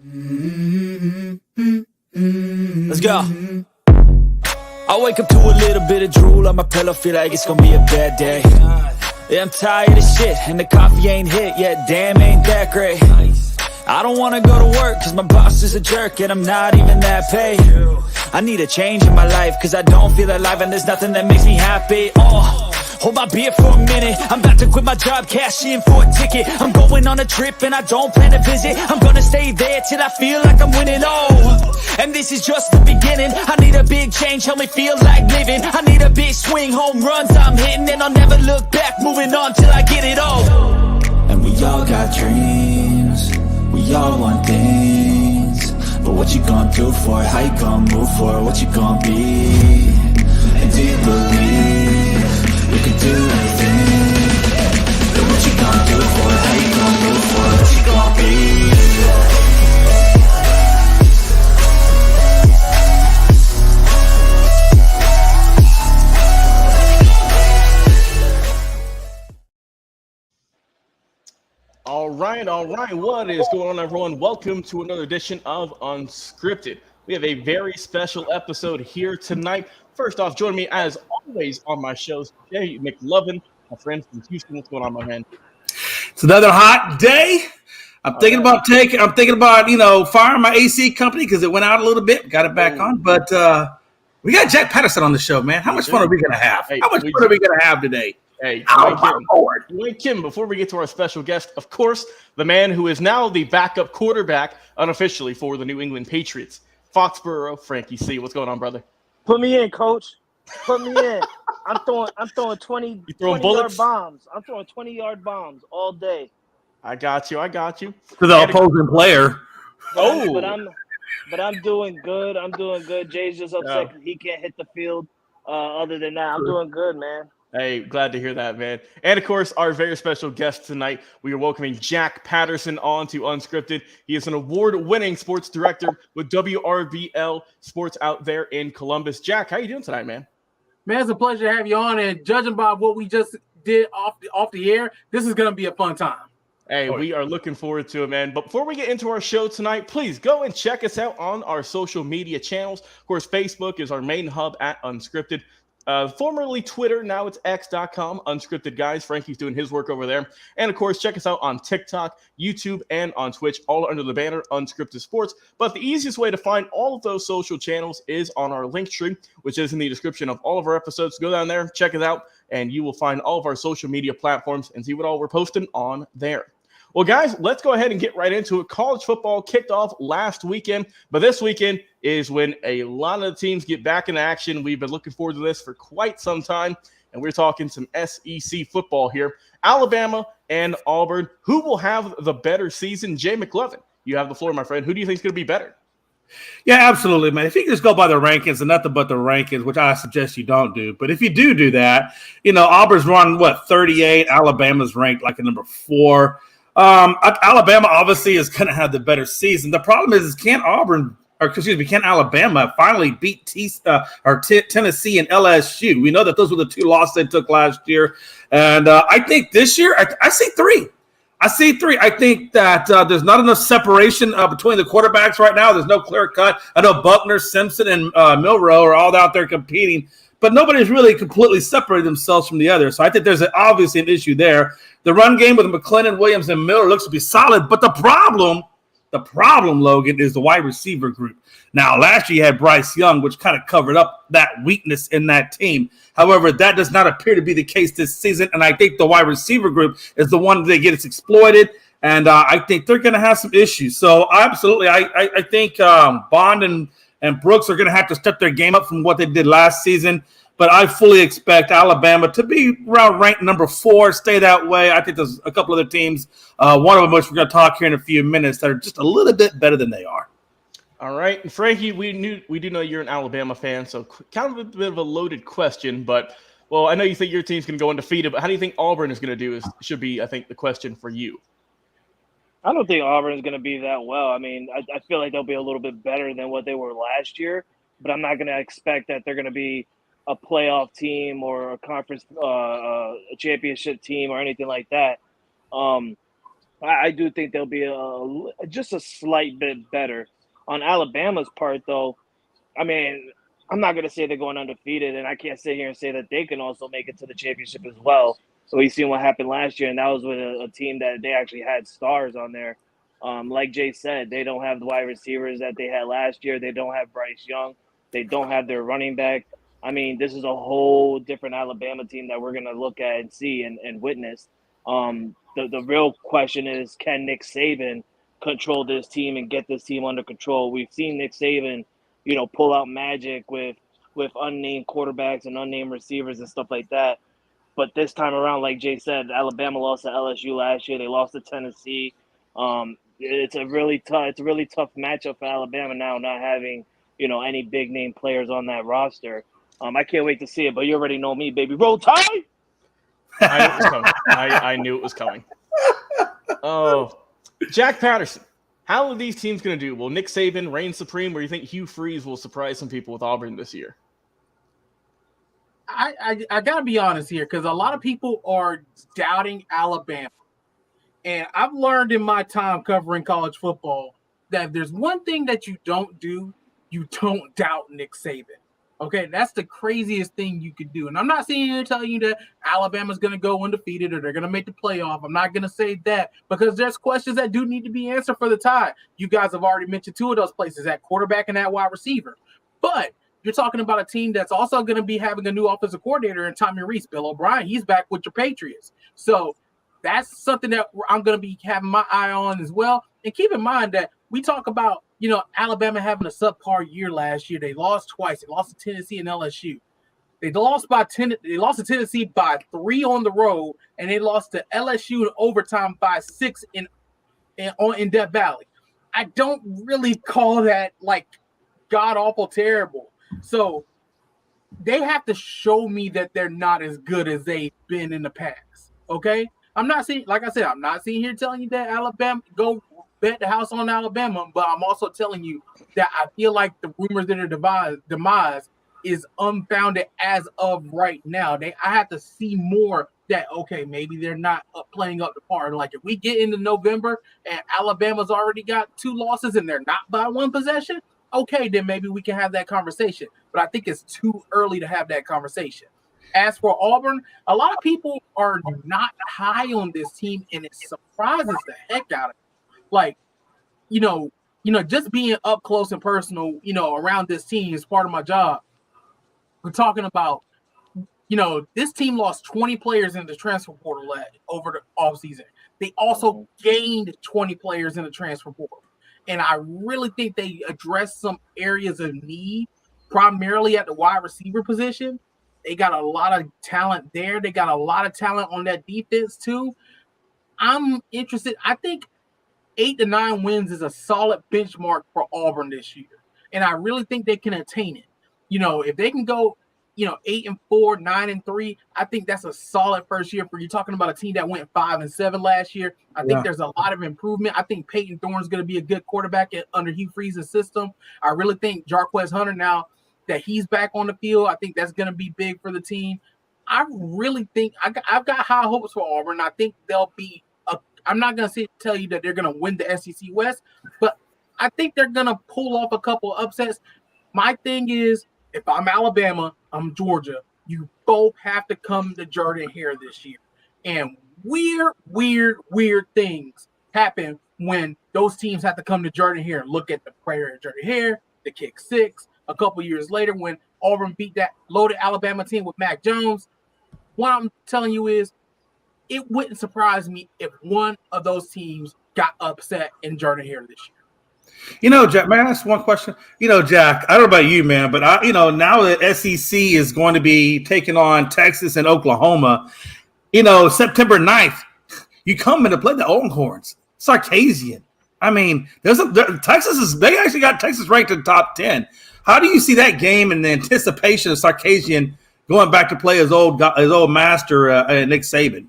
Let's go. I wake up to a little bit of drool on my pillow, feel like it's gonna be a bad day. Yeah, I'm tired of shit, and the coffee ain't hit yet, damn, ain't that great. I don't wanna go to work, cause my boss is a jerk, and I'm not even that paid. I need a change in my life, cause I don't feel alive, and there's nothing that makes me happy. Hold my beer for a minute, I'm about to quit my job, cash in for a ticket. I'm going on a trip and I don't plan to visit. I'm gonna stay there till I feel like I'm winning, and this is just the beginning. I need a big change, help me feel like living. I need a big swing, home runs I'm hitting, and I'll never look back, moving on till I get it all. And we all got dreams, we all want things, but what you gonna do for it? How you gonna move for it? What you gonna be? And do you believe you can do anything? But what you gonna do for it? How you gonna move for it? What you gonna be? All right. What is going on, everyone? Welcome to another edition of Unscripted. We have a very special episode here tonight. First off, join me as always on my shows, Jay McLovin, my friend from Houston. What's going on, my man? It's another hot day. I'm thinking about firing my AC company because it went out a little bit. Got it back on, but we got Jack Patterson on the show, man. How much fun are we gonna have? How much fun are we gonna have today? Hey, you ain't kidding. Before we get to our special guest, of course, the man who is now the backup quarterback unofficially for the New England Patriots, Foxborough, Frankie C. What's going on, brother? Put me in, coach. Put me in. I'm throwing 20 yard bombs. I'm throwing 20-yard bombs all day. I got you. To the opposing player. But I'm doing good. Jay's just upset because he can't hit the field. Other than that, I'm doing good, man. Hey, glad to hear that, man. And, of course, our very special guest tonight, we are welcoming Jack Patterson on to Unscripted. He is an award-winning sports director with WRBL Sports out there in Columbus. Jack, how you doing tonight, man? Man, it's a pleasure to have you on. And judging by what we just did off the air, this is going to be a fun time. Hey, we are looking forward to it, man. But before we get into our show tonight, please go and check us out on our social media channels. Of course, Facebook is our main hub at Unscripted. Formerly Twitter, now it's x.com, Unscripted Guys. Frankie's doing his work over there. And, of course, check us out on TikTok, YouTube, and on Twitch, all under the banner Unscripted Sports. But the easiest way to find all of those social channels is on our link tree, which is in the description of all of our episodes. Go down there, check it out, and you will find all of our social media platforms and see what all we're posting on there. Well, guys, let's go ahead and get right into it. College football kicked off last weekend, but this weekend is when a lot of the teams get back in action. We've been looking forward to this for quite some time, and we're talking some SEC football here. Alabama and Auburn. Who will have the better season? Jay McLovin, you have the floor, my friend. Who do you think is going to be better? Yeah, absolutely, man. If you can just go by the rankings and nothing but the rankings, which I suggest you don't do, but if you do that, Auburn's run, 38? Alabama's ranked like a number 4. Alabama obviously is going to have the better season. The problem is can Alabama finally beat Tennessee and LSU? We know that those were the 2 losses they took last year. And I think this year, I see 3. I think that there's not enough separation between the quarterbacks right now. There's no clear cut. I know Buckner, Simpson, and Milroe are all out there competing, but nobody's really completely separated themselves from the other. So I think there's obviously an issue there. The run game with McClellan, Williams, and Miller looks to be solid, but the problem, Logan, is the wide receiver group. Now, last year you had Bryce Young, which kind of covered up that weakness in that team. However, that does not appear to be the case this season, and I think the wide receiver group is the one that gets exploited, and I think they're going to have some issues. So, absolutely, I think Bond and Brooks are going to have to step their game up from what they did last season. But I fully expect Alabama to be around ranked number 4, stay that way. I think there's a couple other teams, one of them which we're going to talk here in a few minutes, that are just a little bit better than they are. All right. And Frankie, we do know you're an Alabama fan, so kind of a bit of a loaded question. But, I know you think your team's going to go undefeated, but how do you think Auburn is going to do should be, I think, the question for you. I don't think Auburn is going to be that well. I mean, I feel like they'll be a little bit better than what they were last year, but I'm not going to expect that they're going to be a playoff team or a conference a championship team or anything like that. I do think they'll be just a slight bit better. On Alabama's part, though, I mean, I'm not going to say they're going undefeated, and I can't sit here and say that they can also make it to the championship as well. So we've seen what happened last year, and that was with a team that they actually had stars on there. Like Jay said, they don't have the wide receivers that they had last year. They don't have Bryce Young. They don't have their running back. I mean, this is a whole different Alabama team that we're going to look at and see and witness. The real question is, can Nick Saban control this team and get this team under control? We've seen Nick Saban, pull out magic with unnamed quarterbacks and unnamed receivers and stuff like that. But this time around, like Jay said, Alabama lost to LSU last year. They lost to Tennessee. It's a really tough matchup for Alabama now, not having any big name players on that roster. I can't wait to see it. But you already know me, baby. Roll Tide! I knew it was coming. I knew it was coming. Oh, Jack Patterson. How are these teams going to do? Will Nick Saban reign supreme, or do you think Hugh Freeze will surprise some people with Auburn this year? I got to be honest here, because a lot of people are doubting Alabama. And I've learned in my time covering college football that if there's one thing that you don't do, you don't doubt Nick Saban. Okay, that's the craziest thing you could do. And I'm not sitting here telling you that Alabama's going to go undefeated or they're going to make the playoff. I'm not going to say that, because there's questions that do need to be answered for the Tide. You guys have already mentioned two of those places, at quarterback and at wide receiver. But you're talking about a team that's also going to be having a new offensive coordinator in Tommy Rees. Bill O'Brien, he's back with your Patriots. So that's something that I'm going to be having my eye on as well. And keep in mind that we talk about, Alabama having a subpar year last year. They lost twice. They lost to Tennessee and LSU. They lost to Tennessee by 3 on the road, and they lost to LSU in overtime by 6 in Death Valley. I don't really call that like god awful terrible. So they have to show me that they're not as good as they've been in the past. Okay, I'm not saying, like I said, I'm not sitting here telling you that Alabama go bet the house on Alabama, but I'm also telling you that I feel like the rumors that are demise is unfounded as of right now. I have to see more that, okay, maybe they're not playing up to par. Like if we get into November and Alabama's already got 2 losses and they're not by 1 possession, okay, then maybe we can have that conversation. But I think it's too early to have that conversation. As for Auburn, a lot of people are not high on this team, and it surprises the heck out of me. Like, just being up close and personal, around this team is part of my job. We're talking about, this team lost 20 players in the transfer portal over the offseason. They also gained 20 players in the transfer portal. And I really think they addressed some areas of need, primarily at the wide receiver position. They got a lot of talent there. They got a lot of talent on that defense too. I'm interested. I think 8 to 9 wins is a solid benchmark for Auburn this year. And I really think they can attain it. If they can go, 8-4, 9-3, I think that's a solid first year for you. Talking about a team that went 5-7 last year. I think there's a lot of improvement. I think Peyton Thorne's going to be a good quarterback under Hugh Freeze's system. I really think Jarquez Hunter, now that he's back on the field, I think that's going to be big for the team. I really think I've got high hopes for Auburn. I think they'll be I'm not going to tell you that they're going to win the SEC West, but I think they're going to pull off a couple upsets. My thing is, if I'm Alabama, I'm Georgia, you both have to come to Jordan-Hare this year. And weird things happen when those teams have to come to Jordan-Hare. Look at the prayer of Jordan-Hare, the kick 6. A couple years later, when Auburn beat that loaded Alabama team with Mac Jones, what I'm telling you is, it wouldn't surprise me if one of those teams got upset in Jordan-Hare this year. Jack, man, that's one question. Jack, I don't know about you, man, but now the SEC is going to be taking on Texas and Oklahoma. September 9th, you come in to play the Longhorns, Sarkisian. I mean, they actually got Texas ranked in the top 10. How do you see that game and the anticipation of Sarkisian going back to play his old master, Nick Saban?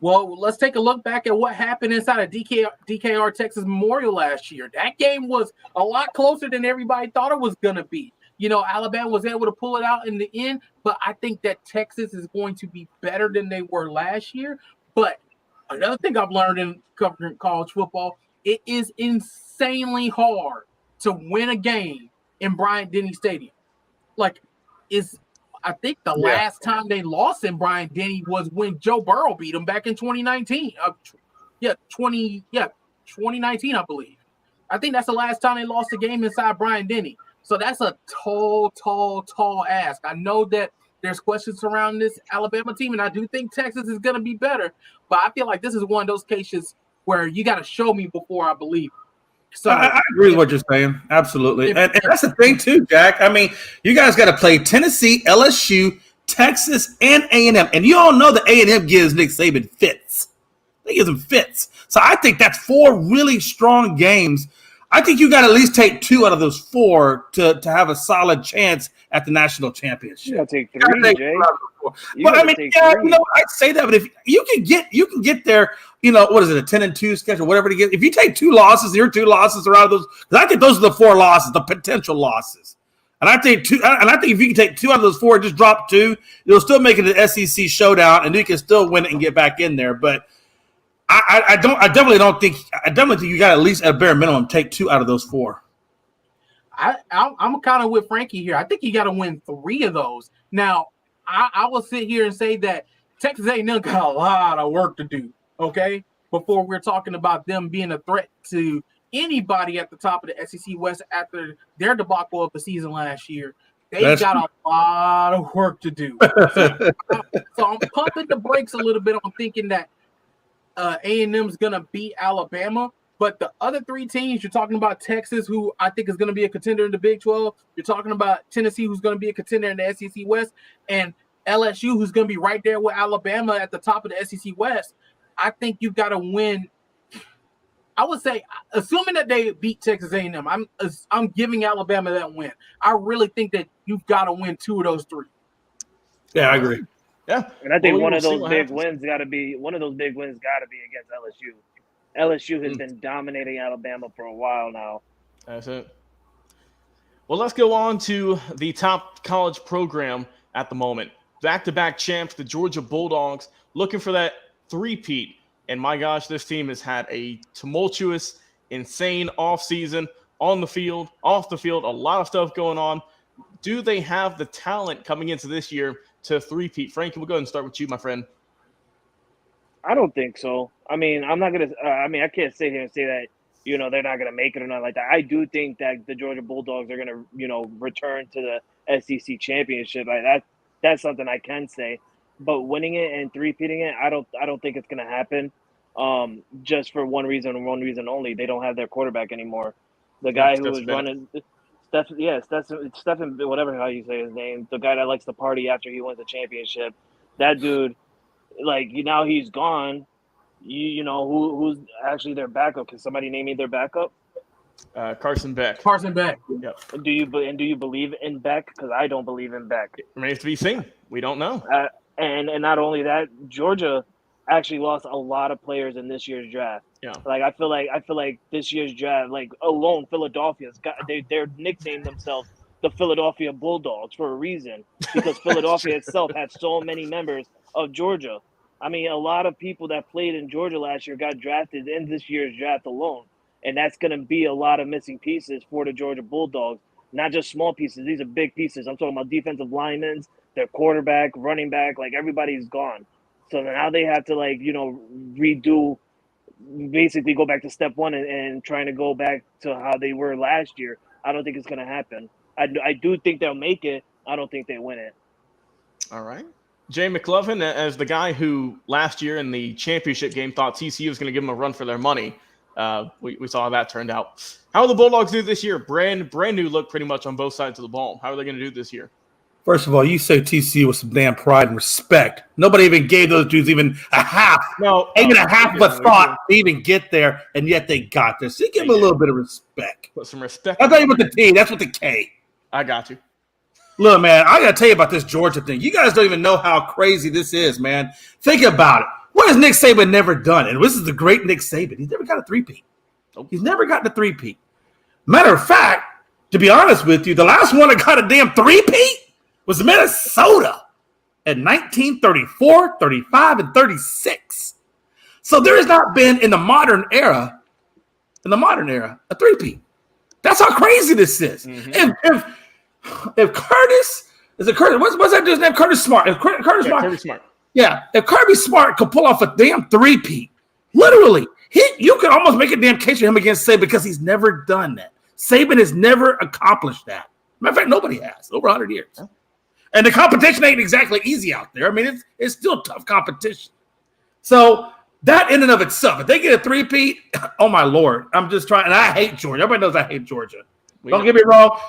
Well, let's take a look back at what happened inside of DKR Texas Memorial last year. That game was a lot closer than everybody thought it was going to be. Alabama was able to pull it out in the end, but I think that Texas is going to be better than they were last year. But Another thing I've learned in covering college football, it is insanely hard to win a game in Bryant-Denny Stadium. Like, I think the last time they lost in Bryant-Denny was when Joe Burrow beat them back in 2019. 2019, I believe. I think that's the last time they lost a game inside Bryant-Denny. So that's a tall ask. I know that there's questions surrounding this Alabama team, and I do think Texas is going to be better. But I feel like this is one of those cases where you got to show me before I believe. So I agree with what you're saying. Absolutely. And that's the thing, too, Jack. I mean, you guys got to play Tennessee, LSU, Texas, and A&M. And you all know that A&M gives Nick Saban fits. They give him fits. So I think that's 4 really strong games. I think you got to at least take 2 out of those 4 to have a solid chance at the national championship. You got to take 3, Jay. But I mean, I'd say that. But if you can get there, what is it, a 10-2 schedule, whatever to get. If you take 2 losses, your 2 losses are out of those. Because I think those are the 4 losses, the potential losses. And I think if you can take 2 out of those 4, just drop 2, you'll still make it an SEC showdown, and you can still win it and get back in there. But I definitely think you got to at least at bare minimum take 2 out of those 4. I'm kind of with Frankie here. I think you got to win 3 of those. Now, I will sit here and say that Texas A&M got a lot of work to do, okay, before we're talking about them being a threat to anybody at the top of the SEC West after their debacle of the season last year. They've got a lot of work to do. So I'm pumping the brakes a little bit on thinking that A&M is going to beat Alabama. But the other 3 teams, you're talking about Texas, who I think is going to be a contender in the Big 12. You're talking about Tennessee, who's going to be a contender in the SEC West, and LSU, who's going to be right there with Alabama at the top of the SEC West. I think you've got to win. I would say, assuming that they beat Texas A&M, I'm giving Alabama that win. I really think that you've got to win 2 of those 3. Yeah, I agree. Yeah, and I think one of those big wins got to be against LSU. LSU has been dominating Alabama for a while now. That's it. Well, let's go on to the top college program at the moment. Back-to-back champs, the Georgia Bulldogs, looking for that 3-peat. And my gosh, this team has had a tumultuous, insane offseason on the field, off the field, a lot of stuff going on. Do they have the talent coming into this year to 3-peat? Frankie, we'll go ahead and start with you, my friend. I don't think so. I mean, I'm not going to I can't sit here and say that, they're not going to make it or not like that. I do think that the Georgia Bulldogs are going to, return to the SEC championship. That's something I can say. But winning it and 3-peating it, I don't think it's going to happen. Just for one reason and one reason only. They don't have their quarterback anymore. The guy who was running Stephen, whatever how you say his name, the guy that likes to party after he wins the championship. That dude, now he's gone. Who's actually their backup? Can somebody name me their backup? Carson Beck. Yep. Do you believe in Beck? Because I don't believe in Beck. It remains to be seen. We don't know. And not only that, Georgia actually lost a lot of players in this year's draft. Yeah. I feel like this year's draft, alone Philadelphia's got they're nicknamed themselves the Philadelphia Bulldogs for a reason, because Philadelphia itself had so many members of Georgia. I mean, a lot of people that played in Georgia last year got drafted in this year's draft alone. And that's going to be a lot of missing pieces for the Georgia Bulldogs. Not just small pieces. These are big pieces. I'm talking about defensive linemen, their quarterback, running back, everybody's gone. So now they have to, redo, basically go back to step one and trying to go back to how they were last year. I don't think it's going to happen. I do think they'll make it. I don't think they win it. All right. Jay McLovin, as the guy who last year in the championship game thought TCU was going to give them a run for their money, we saw how that turned out. How will the Bulldogs do this year? Brand new look pretty much on both sides of the ball. How are they going to do this year? First of all, you say TCU with some damn pride and respect. Nobody even gave those dudes even a half of a thought to even get there, and yet they got there. So you give them a little bit of respect. Put some respect. I'll tell you with the T. That's with the K. I got you. Look, man, I got to tell you about this Georgia thing. You guys don't even know how crazy this is, man. Think about it. What has Nick Saban never done? And this is the great Nick Saban. He's never got a 3-peat. He's never gotten a 3-peat. Matter of fact, to be honest with you, the last one that got a damn 3-peat was Minnesota in 1934, 35, and 36. So there has not been in the modern era, a three-peat. That's how crazy this is. If Curtis is a Curtis, what's that dude's name? Curtis Smart. If Curtis Smart. Kirby Smart. Yeah, if Kirby Smart could pull off a damn three-peat, literally, you could almost make a damn case for him against Saban because he's never done that. Saban has never accomplished that. Matter of fact, nobody has over 100 years. And the competition ain't exactly easy out there. I mean, it's still tough competition. So that in and of itself, if they get a three-peat, oh my Lord, I'm just trying. And I hate Georgia. Everybody knows I hate Georgia. Don't get me wrong.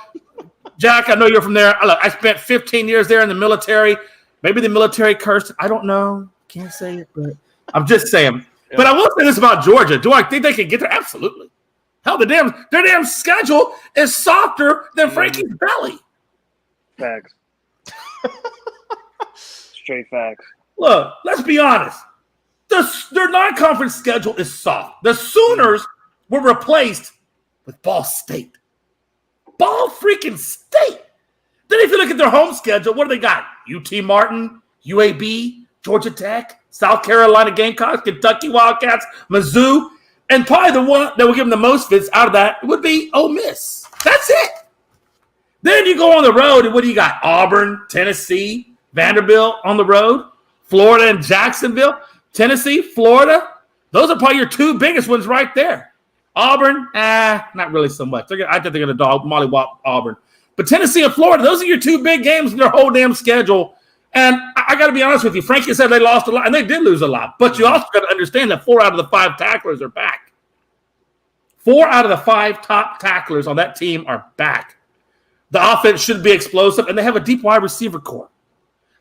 Jack, I know you're from there. Look, I spent 15 years there in the military. Maybe the military cursed. I don't know. Can't say it, but I'm just saying. Yeah. But I will say this about Georgia. Do I think they can get there? Absolutely. Hell, their damn schedule is softer than Frankie's belly. Facts. Straight facts. Look, let's be honest. Their non-conference schedule is soft. The Sooners were replaced with Ball State. Ball freaking State. Then if you look at their home schedule, what do they got? UT Martin, UAB, Georgia Tech, South Carolina Gamecocks, Kentucky Wildcats, Mizzou, and probably the one that will give them the most fits out of that would be Ole Miss. That's it. Then you go on the road, and what do you got? Auburn, Tennessee, Vanderbilt on the road, Florida and Jacksonville, Tennessee, Florida. Those are probably your two biggest ones right there. Auburn, not really so much. I think they're going to mollywop Auburn. But Tennessee and Florida, those are your two big games in their whole damn schedule. And I got to be honest with you. Frankie said they lost a lot, and they did lose a lot. But you also got to understand that 4 out of the 5 tacklers are back. 4 out of the 5 top tacklers on that team are back. The offense should be explosive, and they have a deep wide receiver core.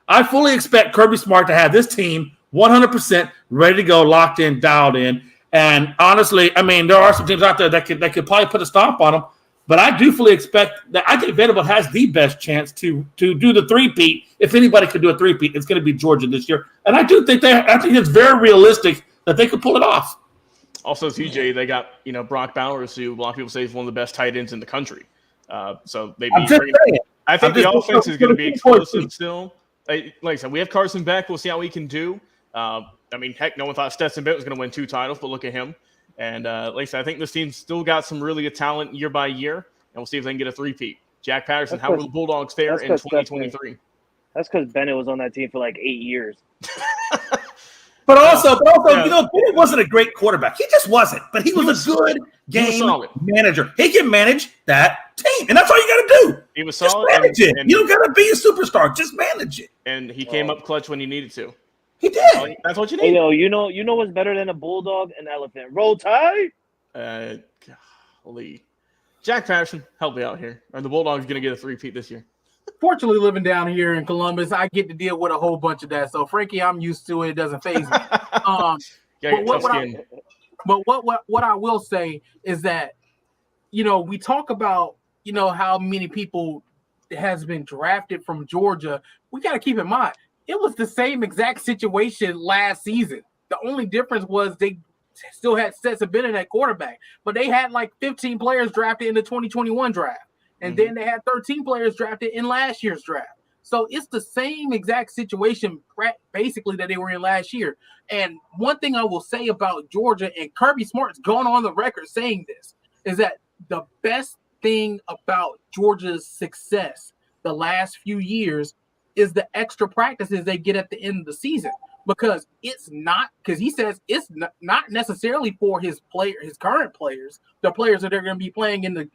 I fully expect Kirby Smart to have this team 100% ready to go, locked in, dialed in. And honestly, I mean, there are some teams out there that could probably put a stomp on them. But I do fully expect that I think Vanderbilt has the best chance to do the three-peat. If anybody could do a three-peat, it's going to be Georgia this year. And I do think it's very realistic that they could pull it off. Also, TJ, they got Brock Bowers, who a lot of people say is one of the best tight ends in the country. So maybe I think the offense is going to be explosive still. Like I said, we have Carson Beck. We'll see how he can do. I mean, heck, no one thought Stetson Bennett was going to win 2 titles, but look at him. And like I said, I think this team's still got some really good talent year by year, and we'll see if they can get a three-peat. Jack Patterson, how will the Bulldogs fare in 2023? That's because Bennett was on that team for like 8 years. But also, Bennett wasn't a great quarterback. He just wasn't. But he was a good game manager. He can manage that team, and that's all you got to do. He was just solid. Manage it. You don't got to be a superstar. Just manage it. And he came up clutch when he needed to. He did. That's what you need. Hey, you know what's better than a bulldog? An elephant. Roll Tide. Golly. Jack Patterson, help me out here. Are the Bulldogs going to get a three-peat this year? Fortunately, living down here in Columbus, I get to deal with a whole bunch of that. So, Frankie, I'm used to it. It doesn't faze me. What I will say is that, we talk about, how many people has been drafted from Georgia. We got to keep in mind, it was the same exact situation last season. The only difference was they still had Stetson Bennett at quarterback, but they had like 15 players drafted in the 2021 draft. And then they had 13 players drafted in last year's draft. So it's the same exact situation basically that they were in last year. And one thing I will say about Georgia, and Kirby Smart's gone on the record saying this, is that the best thing about Georgia's success the last few years is the extra practices they get at the end of the season. Because he says it's not necessarily for his current players, the players that are going to be playing in the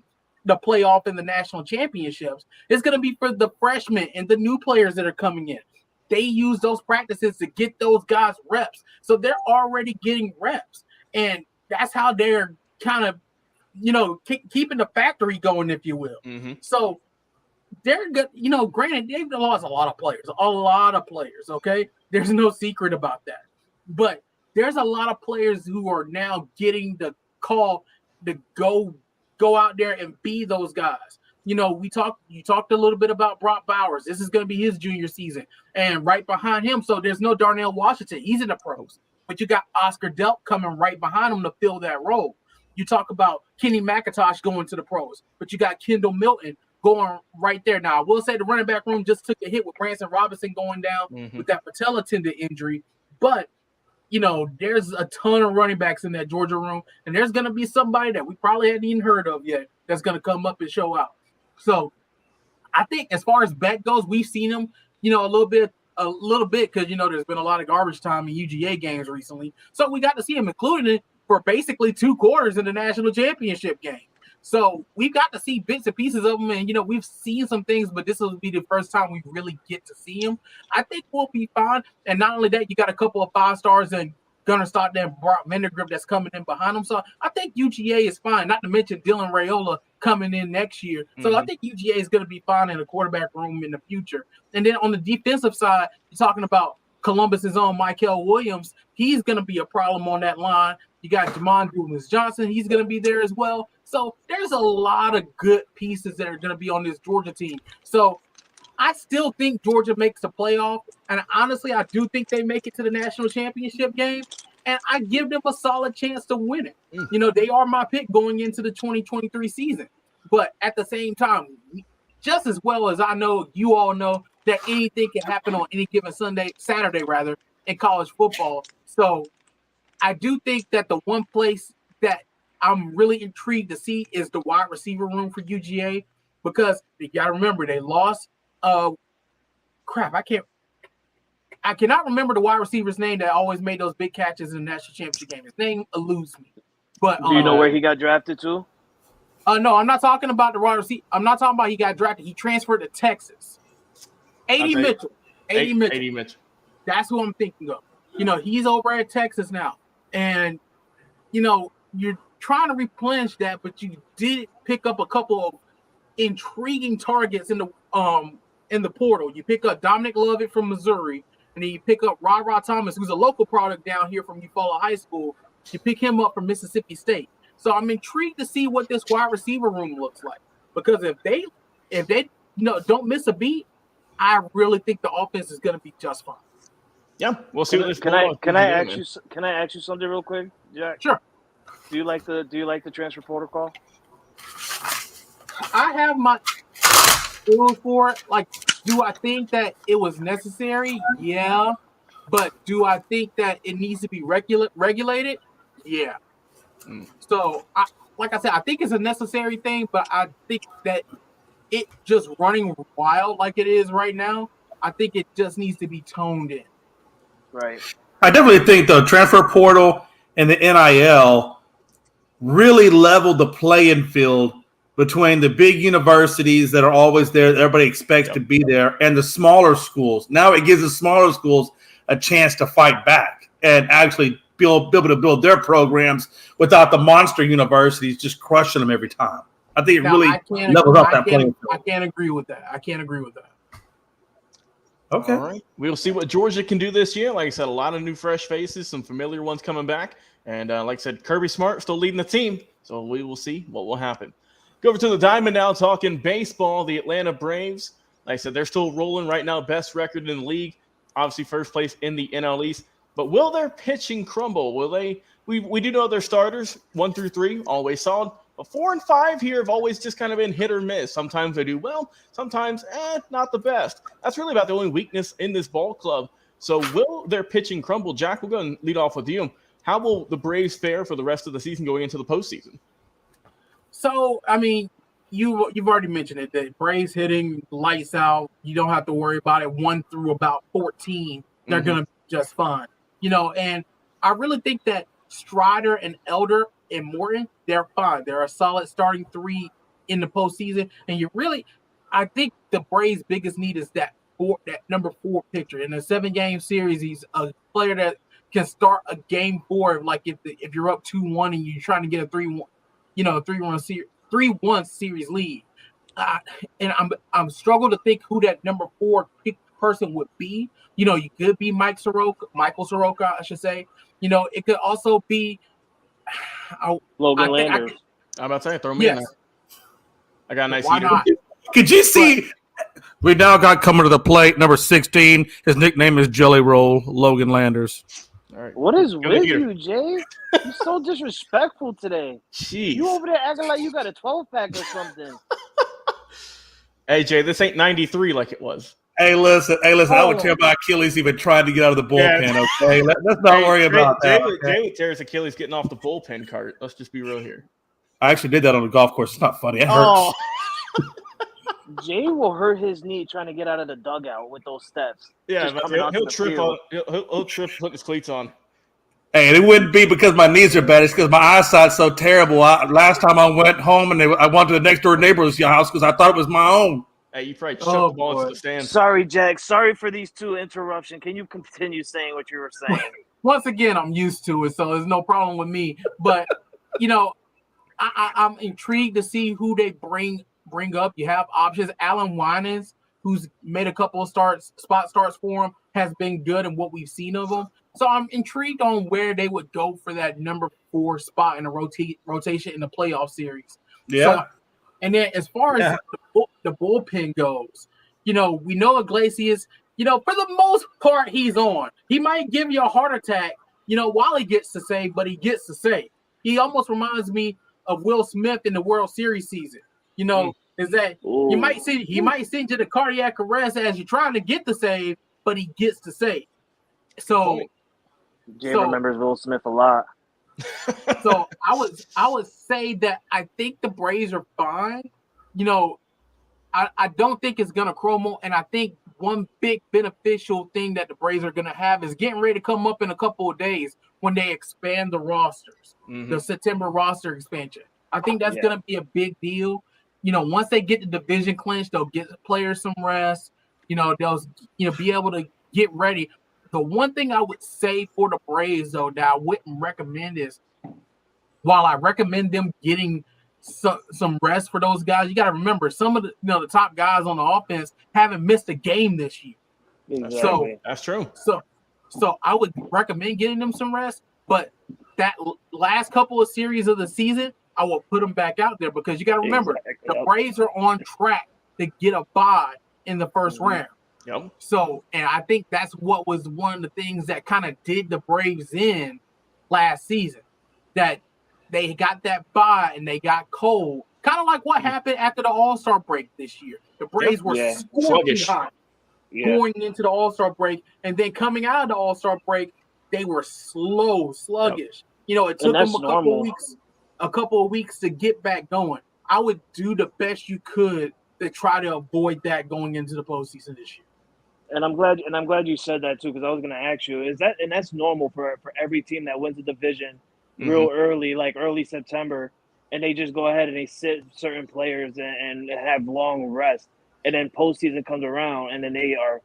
playoff and the national championships. It's going to be for the freshmen and the new players that are coming in. They use those practices to get those guys reps. So they're already getting reps. And that's how they're kind of, keeping the factory going, if you will. Mm-hmm. So they're good. Granted, they've lost a lot of players, okay? There's no secret about that. But there's a lot of players who are now getting the call to go out there and be those guys. You talked a little bit about Brock Bowers. This is going to be his junior season. And right behind him, so there's no Darnell Washington. He's in the pros. But you got Oscar Delp coming right behind him to fill that role. You talk about Kenny McIntosh going to the pros. But you got Kendall Milton going right there. Now, I will say the running back room just took a hit with Branson Robinson going down with that patella tendon injury. But there's a ton of running backs in that Georgia room, and there's going to be somebody that we probably hadn't even heard of yet that's going to come up and show out. So I think as far as Beck goes, we've seen him, a little bit because, there's been a lot of garbage time in UGA games recently. So we got to see him included for basically 2 quarters in the national championship game. So we've got to see bits and pieces of him, and, we've seen some things, but this will be the first time we really get to see him. I think we'll be fine. And not only that, you got a couple of 5-stars and Gunnar Stockton and Brock Vandergrift that's coming in behind him. So I think UGA is fine, not to mention Dylan Raiola coming in next year. So I think UGA is going to be fine in the quarterback room in the future. And then on the defensive side, you're talking about Columbus's own Michael Williams. He's going to be a problem on that line. You got Jamon Dumas-Johnson. He's going to be there as well. So there's a lot of good pieces that are going to be on this Georgia team. So I still think Georgia makes the playoff. And honestly, I do think they make it to the national championship game. And I give them a solid chance to win it. They are my pick going into the 2023 season. But at the same time, just as well as I know, you all know that anything can happen on any given Saturday in college football. So I do think that the one place that I'm really intrigued to see is the wide receiver room for UGA, because you got to remember they lost. I cannot remember the wide receiver's name that always made those big catches in the national championship game. His name eludes me. But do you know where he got drafted to? No, I'm not talking about the wide receiver. I'm not talking about he got drafted. He transferred to Texas. A.D. Mitchell. A.D. Mitchell. That's who I'm thinking of. He's over at Texas now. And, you're trying to replenish that, but you did pick up a couple of intriguing targets in the portal. You pick up Dominic Lovett from Missouri, and then you pick up Rod Thomas, who's a local product down here from Eufaula High School. You pick him up from Mississippi State. So I'm intrigued to see what this wide receiver room looks like, because if they don't miss a beat, I really think the offense is going to be just fine. Yeah, we'll see. Can I ask you something real quick, Jack? Sure. Do you like the transfer protocol? I have my feel for it. Like, do I think that it was necessary? Yeah. But do I think that it needs to be regulated? Yeah. So, like I said, I think it's a necessary thing, but I think that it just running wild like it is right now, I think it just needs to be toned in. Right. I definitely think the transfer portal and the NIL really leveled the playing field between the big universities that are always there, that everybody expects to be there, and the smaller schools. Now it gives the smaller schools a chance to fight back and actually be able to build their programs without the monster universities just crushing them every time. I think it really levels up that playing field. I can't agree with that. Okay. All right. We'll see what Georgia can do this year. Like I said, a lot of new fresh faces, some familiar ones coming back. And like I said, Kirby Smart still leading the team. So we will see what will happen. Go over to the Diamond now, talking baseball. The Atlanta Braves, like I said, they're still rolling right now. Best record in the league. Obviously first place in the NL East. But will their pitching crumble? Will they? We do know their starters, 1 through 3, always solid. But 4 and 5 here have always just kind of been hit or miss. Sometimes they do well, sometimes not the best. That's really about the only weakness in this ball club. So will their pitching crumble? Jack, we'll go and lead off with you. How will the Braves fare for the rest of the season going into the postseason? So, I mean, you've already mentioned it, that Braves hitting lights out. You don't have to worry about it. 1 through about 14, they're going to be just fine. And I really think that Strider and Elder and Morton, they're fine. They're a solid starting 3 in the postseason. And I think the Braves' biggest need is that number 4 pitcher. In a 7-game series, he's a player that can start a game 4. Like if you're up 2-1 and you're trying to get a 3-1, 3-1 series lead. And I'm struggling to think who that number 4 pick person would be. You could be Michael Soroka, I should say. It could also be Logan Landers. I'm about to say, throw me in there. I got a nice Why heater. not? Could you see? We now got coming to the plate, number 16. His nickname is Jelly Roll, Logan Landers. All right. What is with you, Jay? You're so disrespectful today. Jeez. You over there acting like you got a 12-pack or something. Hey, Jay, this ain't 93 like it was. Hey, listen. I would Oh. tear my Achilles even trying to get out of the bullpen. Okay, let's not worry about that. Jay would tear his Achilles getting off the bullpen cart. Let's just be real here. I actually did that on the golf course. It's not funny. It Oh, hurts. Jay will hurt his knee trying to get out of the dugout with those steps. yeah, Just but coming onto he'll the trip field. on. He'll trip putting his cleats on. Hey, and it wouldn't be because my knees are bad. It's because my eyesight's so terrible. Last time I went home and I went to the next door neighbor's house because I thought it was my own. Hey, you probably chucked the ball into the stands. Sorry, Jack. Sorry for these two interruptions. Can you continue saying what you were saying? Once again, I'm used to it, so there's no problem with me. But I'm intrigued to see who they bring up. You have options. Alan Winans, who's made a couple of spot starts for him, has been good in what we've seen of him. So I'm intrigued on where they would go for that number 4 spot in the rotation in the playoff series. Yeah. So, and then as far as the bullpen goes, we know Iglesias, for the most part, he's on. He might give you a heart attack, while he gets to save, but he gets to save. He almost reminds me of Will Smith in the World Series season. Is that he might send you to the cardiac arrest as you're trying to get the save, but he gets to save. So Jay remembers Will Smith a lot. So I would say that I think the Braves are fine. I don't think it's gonna crumble, and I think one big beneficial thing that the Braves are gonna have is getting ready to come up in a couple of days when they expand the rosters, the September roster expansion. I think that's gonna be a big deal. Once they get the division clinched, they'll get players some rest. They'll be able to get ready. The one thing I would say for the Braves, though, that I wouldn't recommend is, while I recommend them getting some rest for those guys, you got to remember some of the top guys on the offense haven't missed a game this year. Exactly. So That's true. So I would recommend getting them some rest, but that last couple of series of the season, I will put them back out there because you got to remember the Braves are on track to get a bye in the first round. Yep. So, and I think that's what was one of the things that kind of did the Braves in last season, that they got that bye and they got cold, kind of like what happened after the All-Star break this year. The Braves were scorching hot going into the All-Star break, and then coming out of the All-Star break, they were sluggish. It took them a couple of weeks to get back going. I would do the best you could to try to avoid that going into the postseason this year. And I'm glad you said that too, because I was going to ask you, that's normal for every team that wins a division real early, like early September, and they just go ahead and they sit certain players and have long rest, and then postseason comes around and then they are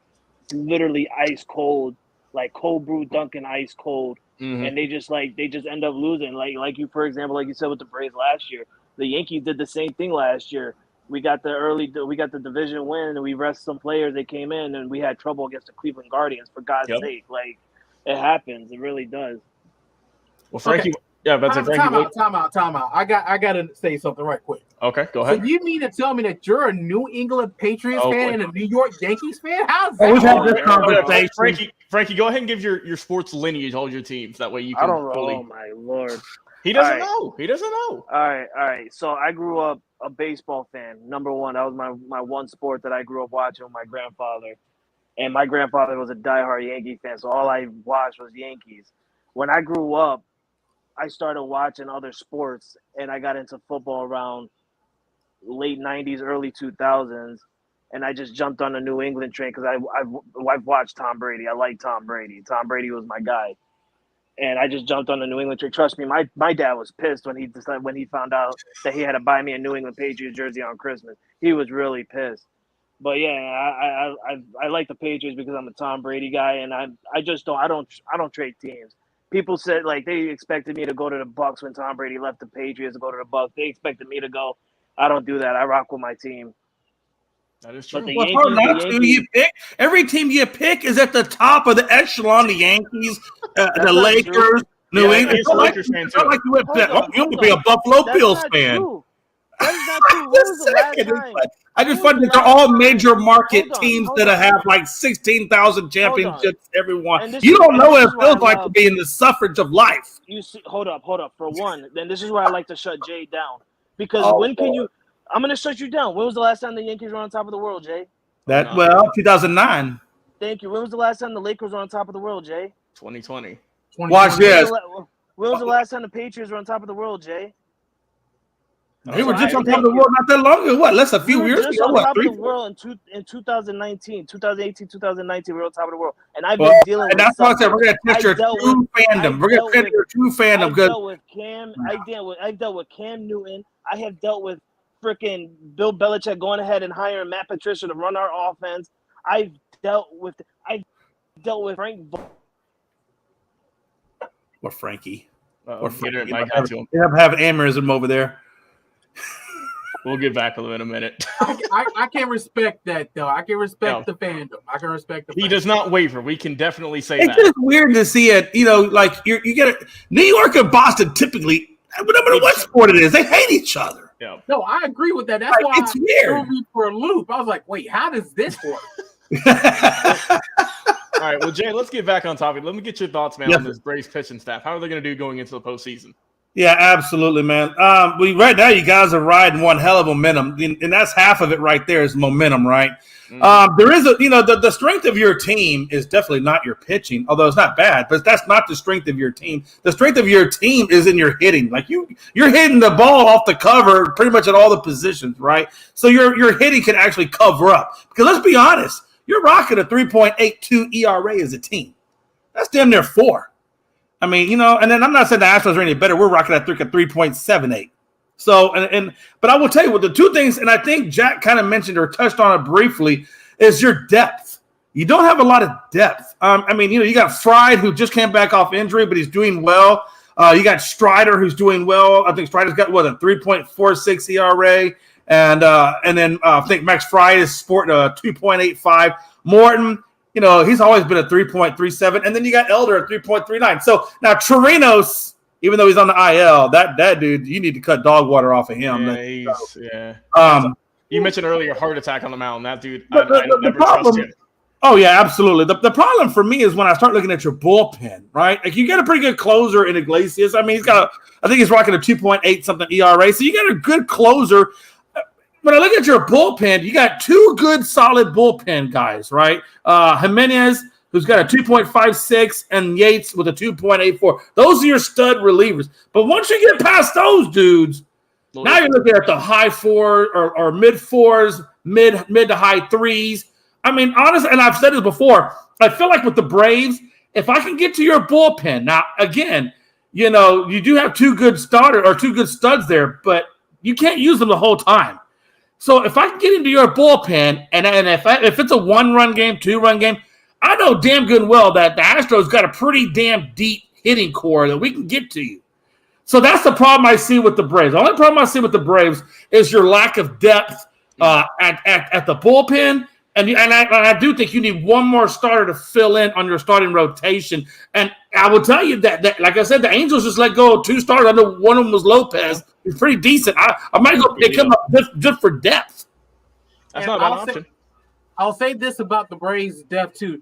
literally ice cold, like cold brew Dunkin' ice cold, and they just end up losing. Like you, for example, like you said with the Braves last year, the Yankees did the same thing last year. We got the division win, and we rested some players. They came in, and we had trouble against the Cleveland Guardians. For God's sake, like, it happens. It really does. Well, Frankie, Time out. I got to say something right quick. Okay, go ahead. So you mean to tell me that you're a New England Patriots fan and a New York Yankees fan? How's that? Frankie, go ahead and give your sports lineage, all your teams. That way you can. I don't know. Oh my Lord. He doesn't know. He doesn't know. All right. So I grew up a baseball fan. Number one, that was my one sport that I grew up watching with my grandfather. And my grandfather was a diehard Yankee fan, so all I watched was Yankees. When I grew up, I started watching other sports, and I got into football around late 90s, early 2000s, and I just jumped on the New England train because I've watched Tom Brady. I like Tom Brady. Tom Brady was my guy. And I just jumped on the New England train. Trust me, my dad was pissed when he found out that he had to buy me a New England Patriots jersey on Christmas. He was really pissed. But yeah, I like the Patriots because I'm a Tom Brady guy, and I don't trade teams. People said like they expected me to go to the Bucs when Tom Brady left the Patriots to go to the Bucs. They expected me to go. I don't do that. I rock with my team. That is true. But You pick every team you pick is at the top of the echelon. The Yankees, the Lakers, New England. It's not like you would be a Buffalo Bills fan. That is not true. When was the last time? I just find that they're all major market teams that have like 16,000 championships. Everyone, you don't know what it feels like to be in the suffrage of life. You see, hold up. For one, then this is where I like to shut Jay down because when can you? I'm going to shut you down. When was the last time the Yankees were on top of the world, Jay? That, No. well, 2009. Thank you. When was the last time the Lakers were on top of the world, Jay? 2020. Watch this. When was the last time the Patriots were on top of the world, Jay? They were So just I on top of think the world not that long ago. What? Less a We few were years just ago. on What? top of 3, the 4? world in 2019, 2018, 2019. We were on top of the world, and I've Well, been dealing and with that's why I said something. we're gonna test your true fandom. We're gonna test your true fandom I've because dealt with Cam. I've dealt with Cam Newton. I have dealt with freaking Bill Belichick going ahead and hiring Matt Patricia to run our offense. I've dealt with Frank. or Frankie. Or Frankie. I got to him. You have aneurysm over there. We'll get back in a minute. I can respect that, though. I can respect the fandom. I can respect the fandom. He does not waver. We can definitely say It's that. just weird to see it. You know, like you get it. New York and Boston typically, no matter what sport it is, they hate each other. Yeah. No, I agree with that. That's Like, why it's weird. threw me for a loop. I was like, wait, how does this work? All right, well, Jay, let's get back on topic. Let me get your thoughts, man, on this Braves pitching staff. How are they going to do going into the postseason? Yeah, absolutely, man. Right now, you guys are riding one hell of momentum, and that's half of it right there is momentum, right? Mm-hmm. There is the strength of your team is definitely not your pitching, although it's not bad, but that's not the strength of your team. The strength of your team is in your hitting. Like you're hitting the ball off the cover pretty much at all the positions, right? So your hitting can actually cover up. Because let's be honest, you're rocking a 3.82 ERA as a team. That's damn near 4. I mean, and then I'm not saying the Astros are any better. We're rocking at 3.78. So, but I will tell you what the two things, and I think Jack kind of mentioned or touched on it briefly, is your depth. You don't have a lot of depth. I mean, you got Fried, who just came back off injury, but he's doing well. You got Strider, who's doing well. I think Strider's got, a 3.46 ERA. And then I think Max Fried is sporting a 2.85. Morton, he's always been a 3.37. And then you got Elder at 3.39. So now Chirinos, even though he's on the IL, that dude, you need to cut dog water off of him. Yeah, you mentioned earlier heart attack on the mound. That dude, I never trust him. Oh, yeah, absolutely. The problem for me is when I start looking at your bullpen, right? Like you got a pretty good closer in Iglesias. I mean, I think he's rocking a 2.8 something ERA. So you got a good closer. When I look at your bullpen, you got two good, solid bullpen guys, right? Jimenez, who's got a 2.56, and Yates with a 2.84. Those are your stud relievers. But once you get past those dudes, now you're looking at the high 4 or mid 4s, mid to high 3s. I mean, honestly, and I've said this before, I feel like with the Braves, if I can get to your bullpen, now, again, you do have two good studs there, but you can't use them the whole time. So if I can get into your bullpen, and if it's a 1-run game, 2-run game, I know damn good and well that the Astros got a pretty damn deep hitting core that we can get to you. So that's the problem I see with the Braves. The only problem I see with the Braves is your lack of depth at the bullpen. And I do think you need one more starter to fill in on your starting rotation. And I will tell you that like I said, the Angels just let go of 2 starters. I know one of them was Lopez. He's pretty decent. I might go pick him up just for depth. That's not a bad option. I'll say this about the Braves' depth too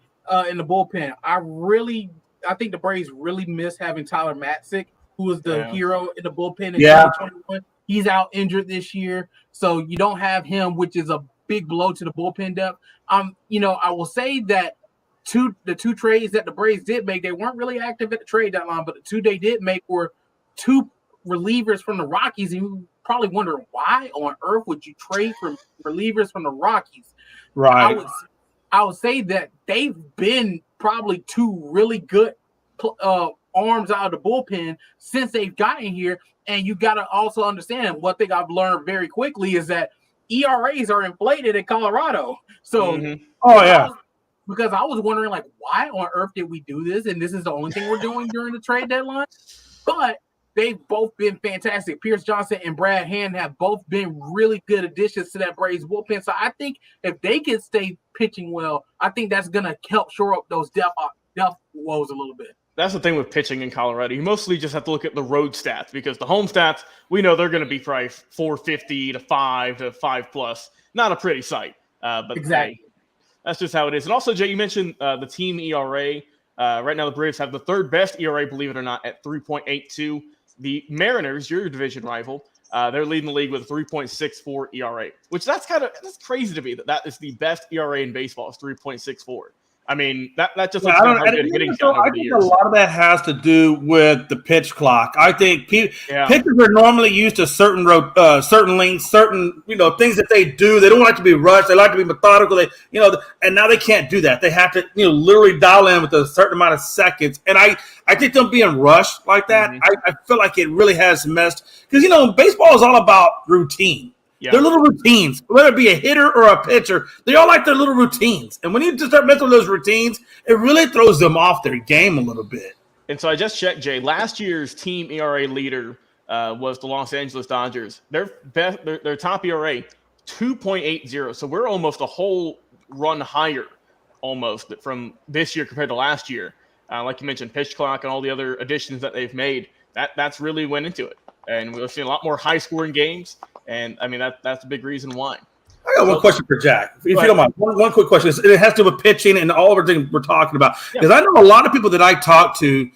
in the bullpen. I think the Braves really miss having Tyler Matzik, who was the hero in the bullpen in 2021. He's out injured this year, so you don't have him, which is a big blow to the bullpen depth. I will say that the 2 trades that the Braves did make, they weren't really active at the trade deadline, but the 2 they did make were 2 relievers from the Rockies, and you probably wonder why on earth would you trade for relievers from the Rockies? Right. I would say that they've been probably 2 really good arms out of the bullpen since they've gotten here, and you got to also understand one thing I've learned very quickly is that ERAs are inflated in Colorado. So, because I was wondering, like, why on earth did we do this? And this is the only thing we're doing during the trade deadline. But they've both been fantastic. Pierce Johnson and Brad Hand have both been really good additions to that Braves bullpen. So I think if they can stay pitching well, I think that's going to help shore up those depth woes a little bit. That's the thing with pitching in Colorado. You mostly just have to look at the road stats because the home stats, we know they're going to be probably 450 to 5 to 5+. Not a pretty sight. But exactly. Hey, that's just how it is. And also, Jay, you mentioned the team ERA. Right now, the Braves have the 3rd best ERA, believe it or not, at 3.82. The Mariners, your division rival, they're leading the league with a 3.64 ERA, which that's crazy to me that is the best ERA in baseball is 3.64. I mean, that just looks at how good hitting's gotten over the years. I think a lot of that has to do with the pitch clock. I think pitchers are normally used to certain lengths, certain things that they do. They don't like to be rushed. They like to be methodical. And now they can't do that. They have to literally dial in with a certain amount of seconds. And I think them being rushed like that, I feel like it really has messed because baseball is all about routine. Yeah. They're little routines, whether it be a hitter or a pitcher. They all like their little routines. And when you just start messing with those routines, it really throws them off their game a little bit. And so I just checked, Jay. Last year's team ERA leader was the Los Angeles Dodgers. Their top ERA, 2.80. So we're almost a whole run higher almost from this year compared to last year. Like you mentioned, pitch clock and all the other additions that they've made, that's really went into it. And we're seeing a lot more high-scoring games. And, I mean, that's a big reason why. I got one question for Jack, if you don't mind. One quick question. It has to do with pitching and all of everything we're talking about. Because I know a lot of people that I talk to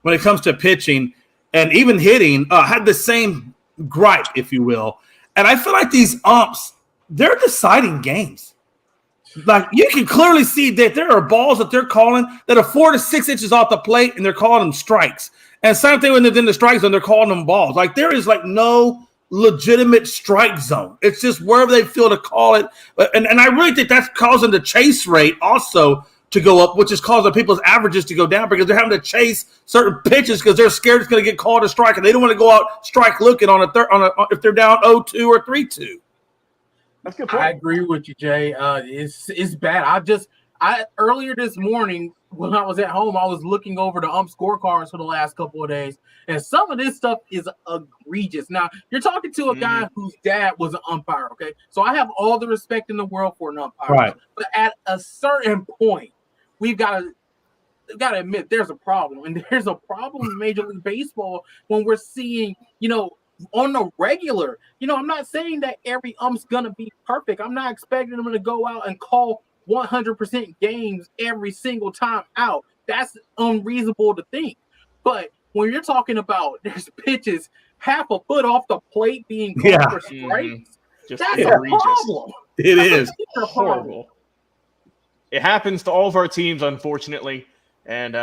when it comes to pitching and even hitting had the same gripe, if you will. And I feel like these umps, they're deciding games. Like, you can clearly see that there are balls that they're calling that are 4 to 6 inches off the plate, and they're calling them strikes. And same thing when they're in the strike zone, they're calling them balls. Like, there is, no legitimate strike zone. It's just wherever they feel to call it. And I really think that's causing the chase rate also to go up, which is causing people's averages to go down because they're having to chase certain pitches because they're scared it's going to get called a strike, and they don't want to go out strike looking on if they're down 0-2 or 3-2. That's good point. I agree with you, Jay. It's bad. I earlier this morning when I was at home, I was looking over the ump scorecards for the last couple of days, and some of this stuff is egregious. Now, you're talking to a guy whose dad was an umpire, okay? So I have all the respect in the world for an umpire. Right. But at a certain point, we've got to admit there's a problem. And there's a problem in Major League Baseball when we're seeing, on the regular, I'm not saying that every ump's going to be perfect. I'm not expecting them to go out and call 100% games every single time out. That's unreasonable to think. But when you're talking about there's pitches half a foot off the plate being called for strikes, that's a problem. It is horrible. It happens to all of our teams, unfortunately. And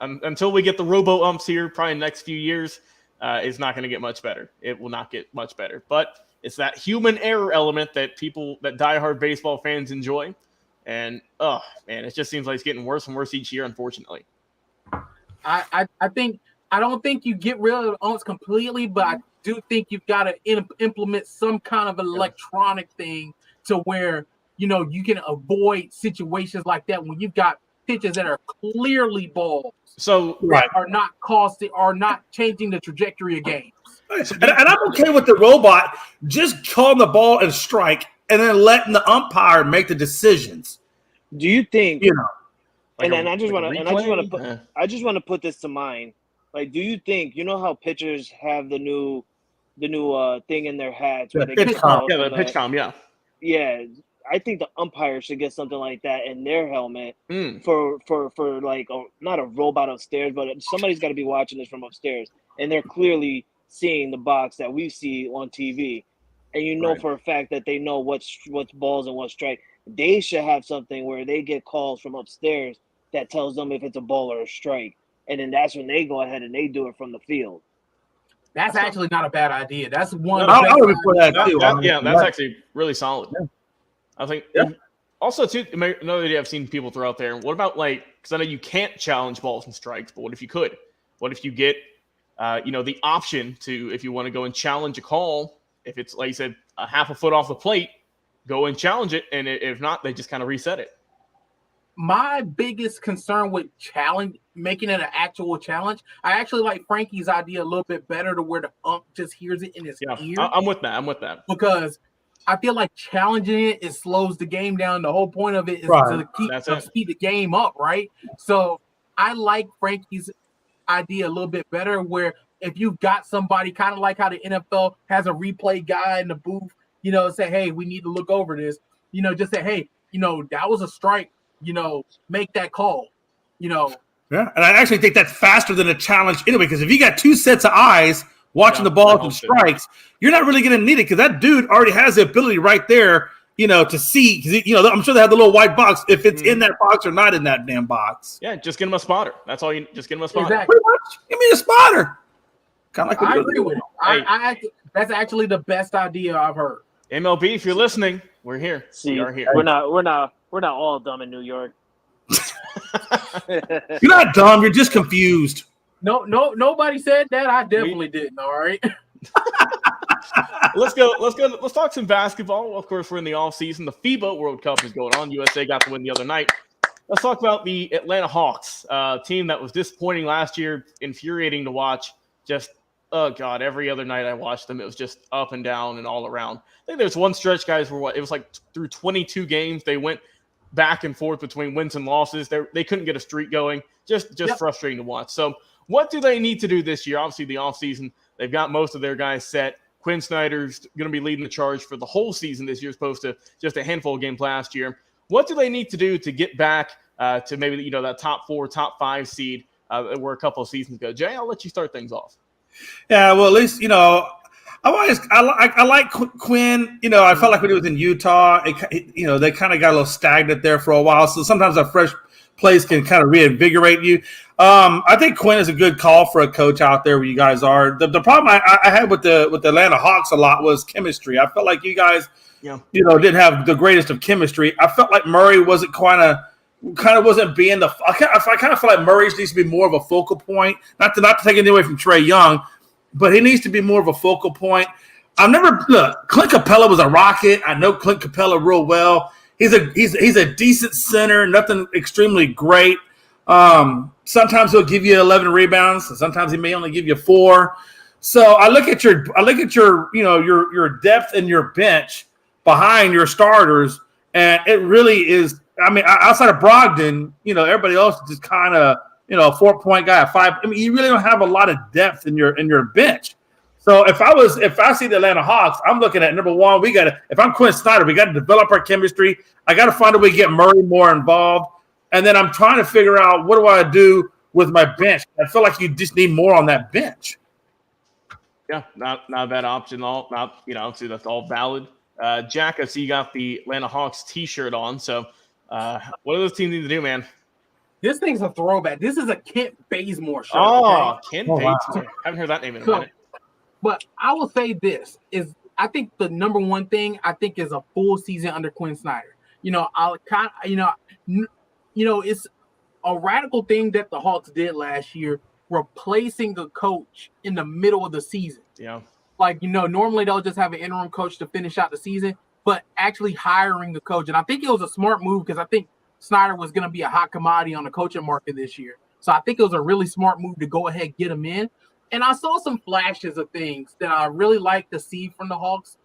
until we get the robo umps here, probably in the next few years, it's not going to get much better. It will not get much better. But it's that human error element that diehard baseball fans enjoy. And it just seems like it's getting worse and worse each year, unfortunately. I don't think you get rid of the umps completely, but I do think you've got to implement some kind of electronic thing to where you can avoid situations like that when you've got pitches that are clearly balls. So are not changing the trajectory of games. And I'm okay with the robot just calling the ball and strike, and then letting the umpire make the decisions. Do you think? Like I just want to put this to mind. Like, do you think how pitchers have the new thing in their hats? The pitch com. Yeah, the pitch com. Yeah. Yeah, I think the umpire should get something like that in their helmet for like not a robot upstairs, but somebody's got to be watching this from upstairs, and they're clearly seeing the box that we see on TV. And for a fact that they know what's balls and what's strike. They should have something where they get calls from upstairs that tells them if it's a ball or a strike. And then that's when they go ahead and they do it from the field. That's actually not a bad idea. That's one. I would put that too. That's actually really solid. Yeah. I think also too, another idea I've seen people throw out there. What about because I know you can't challenge balls and strikes, but what if you could? What if you get the option to, if you want to go and challenge a call, if it's like you said, a half a foot off the plate, go and challenge it, and if not, they just kind of reset it. My biggest concern with making it an actual challenge, I actually like Frankie's idea a little bit better to where the ump just hears it in his ear. I'm with that. Because I feel like challenging it slows the game down. The whole point of it is to speed the game up, right? So I like Frankie's idea a little bit better, where if you've got somebody kind of like how the NFL has a replay guy in the booth, say, hey, we need to look over this, just say, hey, that was a strike, make that call, Yeah, and I actually think that's faster than a challenge anyway, because if you got two sets of eyes watching the balls and strikes, you're not really going to need it because that dude already has the ability right there, to see. Because I'm sure they have the little white box if it's in that box or not in that damn box. Yeah, just get him a spotter. That's all you. Just get him a spotter. Exactly. Pretty much. Give me a spotter. Kind of like I agree with it. That's actually the best idea I've heard. MLB, if you're listening, we're here. See, we are here. We're not all dumb in New York. You're not dumb. You're just confused. No, nobody said that. I definitely didn't. All right. Let's go. Let's talk some basketball. Of course, we're in the off season. The FIBA World Cup is going on. USA got the win the other night. Let's talk about the Atlanta Hawks, team that was disappointing last year, infuriating to watch. Just, oh God, every other night I watched them, it was just up and down and all around. I think there's one stretch, guys, where it was like through 22 games, they went back and forth between wins and losses. They couldn't get a streak going. Just frustrating to watch. So what do they need to do this year? Obviously, the offseason, they've got most of their guys set. Quinn Snyder's going to be leading the charge for the whole season this year, as opposed to just a handful of games last year. What do they need to do to get back to maybe that top 4, top 5 seed where a couple of seasons ago? Jay, I'll let you start things off. Yeah, well, at least I like Quinn. I felt like when he was in Utah, they kind of got a little stagnant there for a while. So sometimes a fresh place can kind of reinvigorate you. I think Quinn is a good call for a coach out there where you guys are. The problem I had with the Atlanta Hawks a lot was chemistry. I felt like you guys, didn't have the greatest of chemistry. I felt like Murray wasn't kind of wasn't being the. I kind of feel like Murray needs to be more of a focal point. Not to take anything away from Trae Young, but he needs to be more of a focal point. Clint Capella was a rocket. I know Clint Capella real well. He's a decent center, nothing extremely great. Sometimes he'll give you 11 rebounds, and sometimes he may only give you 4. So I look at your your depth and your bench behind your starters, and it really is. I mean, outside of Brogdon, everybody else is just kind of a 4-point guy, 5. I mean, you really don't have a lot of depth in your bench. So if I see the Atlanta Hawks, I'm looking at number one. If I'm Quinn Snyder, we got to develop our chemistry. I got to find a way to get Murray more involved, and then I'm trying to figure out what do I do with my bench. I feel like you just need more on that bench. Yeah, not a bad option. See that's all valid. Jack, I see you got the Atlanta Hawks T-shirt on. So, what do those teams need to do, man? This thing's a throwback. This is a Kent Bazemore shirt. Oh, okay? Kent Bazemore. Wow. I haven't heard that name in a minute. But I will say this is, I think the number one thing I think is a full season under Quinn Snyder. It's a radical thing that the Hawks did last year, replacing the coach in the middle of the season. Yeah. Normally they'll just have an interim coach to finish out the season, but actually hiring the coach. And I think it was a smart move because I think Snyder was going to be a hot commodity on the coaching market this year. So I think it was a really smart move to go ahead and get him in. And I saw some flashes of things that I really like to see from the Hawks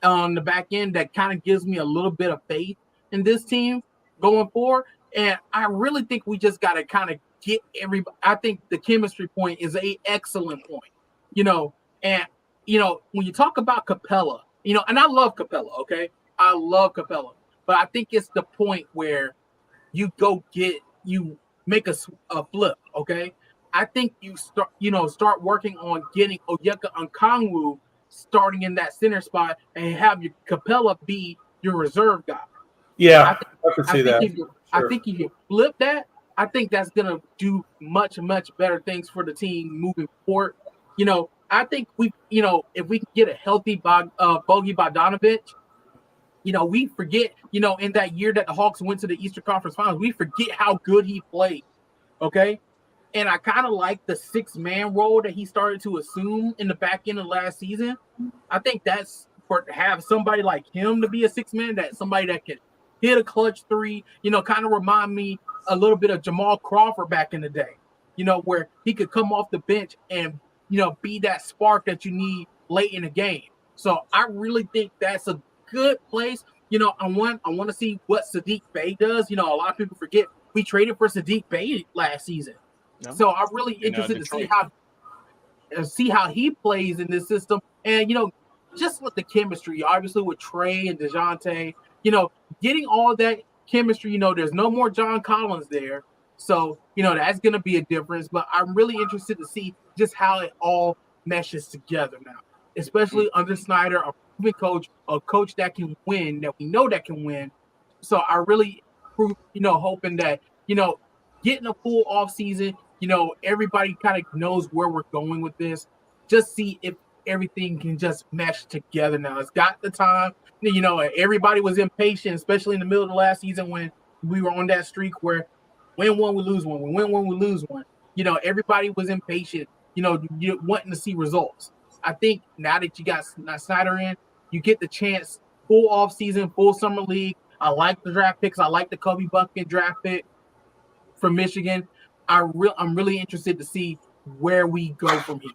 on the back end that kind of gives me a little bit of faith in this team going forward. And I really think we just got to kind of get everybody. I think the chemistry point is an excellent point, and, when you talk about Capella, and I love Capella, okay? I love Capella. But I think it's the point where you make a flip, okay? I think you start working on getting Onyeka Okongwu starting in that center spot and have your Capella be your reserve guy. Yeah, I can see that. I think if you flip that, I think that's going to do much, much better things for the team moving forward. I think if we can get a healthy Bogey Bogdanovic, we forget, in that year that the Hawks went to the Eastern Conference Finals, we forget how good he played, okay? And I kind of like the 6-man role that he started to assume in the back end of last season. I think that's to have somebody like him to be a 6-man, that somebody that can hit a clutch 3, kind of remind me a little bit of Jamal Crawford back in the day, where he could come off the bench and, be that spark that you need late in the game. So I really think that's a good place. I want to see what Saddiq Bey does. A lot of people forget we traded for Saddiq Bey last season. No. So I'm really interested to see how he plays in this system. And, just with the chemistry, obviously with Trae and DeJounte, getting all that chemistry, there's no more John Collins there. So, that's going to be a difference. But I'm really interested to see just how it all meshes together now, especially under Snyder, a proven coach, a coach that can win, that we know that can win. So I really, hoping that, getting a full off season, everybody kind of knows where we're going with this. Just see if everything can just mesh together now. It's got the time. Everybody was impatient, especially in the middle of the last season when we were on that streak where win one, we lose one. We win one, we lose one. Everybody was impatient, wanting to see results. I think now that you got Snyder in, you get the chance, full off season, full summer league. I like the draft picks. I like the Kobe Bucket draft pick from Michigan. I'm really interested to see where we go from here.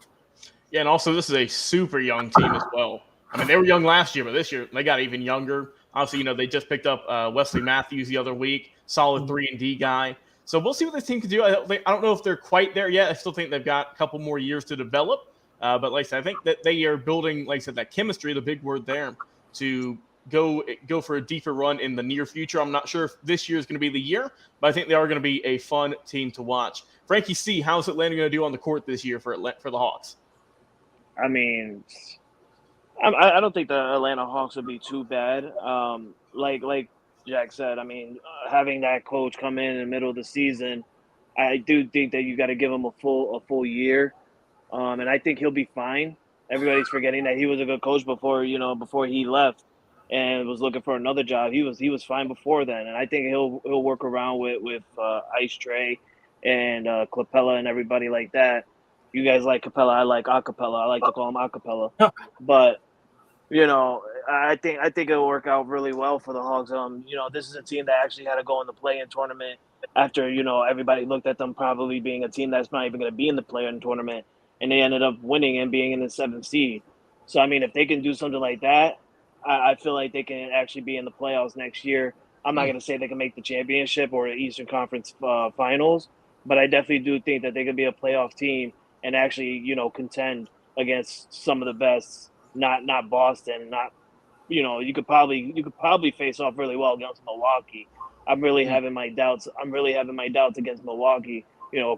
Yeah, and also this is a super young team as well. I mean, they were young last year, but this year they got even younger. Obviously, they just picked up Wesley Matthews the other week, solid 3-and-D guy. So we'll see what this team can do. I don't know if they're quite there yet. I still think they've got a couple more years to develop. But like I said, I think that they are building, like I said, that chemistry, the big word there, to go for a deeper run in the near future. I'm not sure if this year is going to be the year, but I think they are going to be a fun team to watch. Frankie C., how's Atlanta going to do on the court this year for the Hawks? I mean, I don't think the Atlanta Hawks would be too bad. Like Jack said, I mean, having that coach come in the middle of the season, I do think that you got to give him a full year, and I think he'll be fine. Everybody's forgetting that he was a good coach before he left and was looking for another job. He was fine before then, and I think he'll work around with Ice Trey and Capella and everybody like that. You guys like Capella, I like Acapella. I like to call him Acapella, but. I think it'll work out really well for the Hawks. This is a team that actually had to go in the play-in tournament after, everybody looked at them probably being a team that's not even going to be in the play-in tournament, and they ended up winning and being in the 7th seed. So, I mean, if they can do something like that, I feel like they can actually be in the playoffs next year. I'm not going to say they can make the championship or the Eastern Conference finals, but I definitely do think that they could be a playoff team and actually, contend against some of the best. Not Boston, not you could probably face off really well against Milwaukee. I'm really having my doubts against Milwaukee.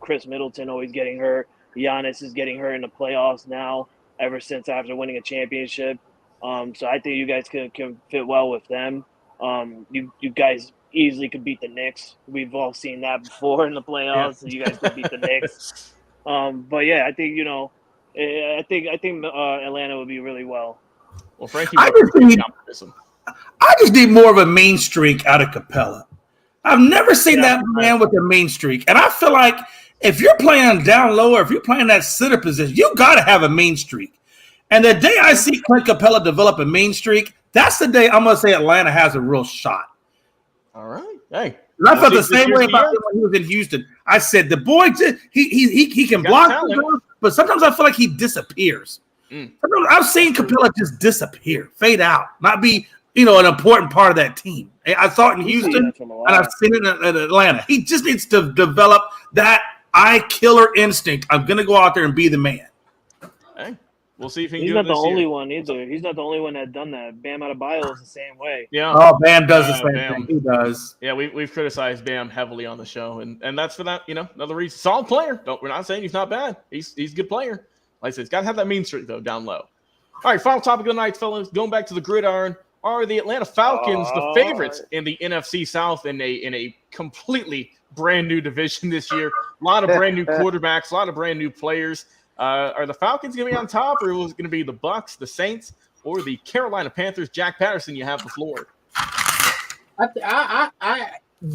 Chris Middleton always getting hurt. Giannis is getting hurt in the playoffs now, ever since after winning a championship. So I think you guys can fit well with them. You guys easily could beat the Knicks. We've all seen that before in the playoffs. So you guys could beat the Knicks. But yeah, I think I think Atlanta would be really well. Well, Frankie, I just need more of a main streak out of Capella. I've never seen that man with a main streak, and I feel like if you're playing down low or if you're playing that center position, you got to have a main streak. And the day I see Clint Capella develop a main streak, that's the day I'm going to say Atlanta has a real shot. All right, hey. I felt the same way about him when he was in Houston. I said the boy, he can block, but sometimes I feel like he disappears. I've seen Capella just disappear, fade out, not be an important part of that team. I saw it in Houston, and I've seen it in Atlanta. He just needs to develop that eye killer instinct. I'm going to go out there and be the man. Hey, we'll see if he can He's do it not the this only year. one either. He's not the only one that done that. Bam Adebayo is the same way. Yeah. Oh, Bam does the same Bam. thing. He does. Yeah, we've criticized Bam heavily on the show, and that's for that. Another reason. Solid player. We're not saying he's not bad. He's a good player. Like I said, he's got to have that mean streak though, down low. All right, final topic of the night, fellas. Going back to the gridiron, are the Atlanta Falcons the favorites in the NFC South in a completely brand new division this year? A lot of brand new quarterbacks, a lot of brand new players. Are the Falcons going to be on top, or is it going to be the Bucs, the Saints, or the Carolina Panthers? Jack Patterson, you have the floor. I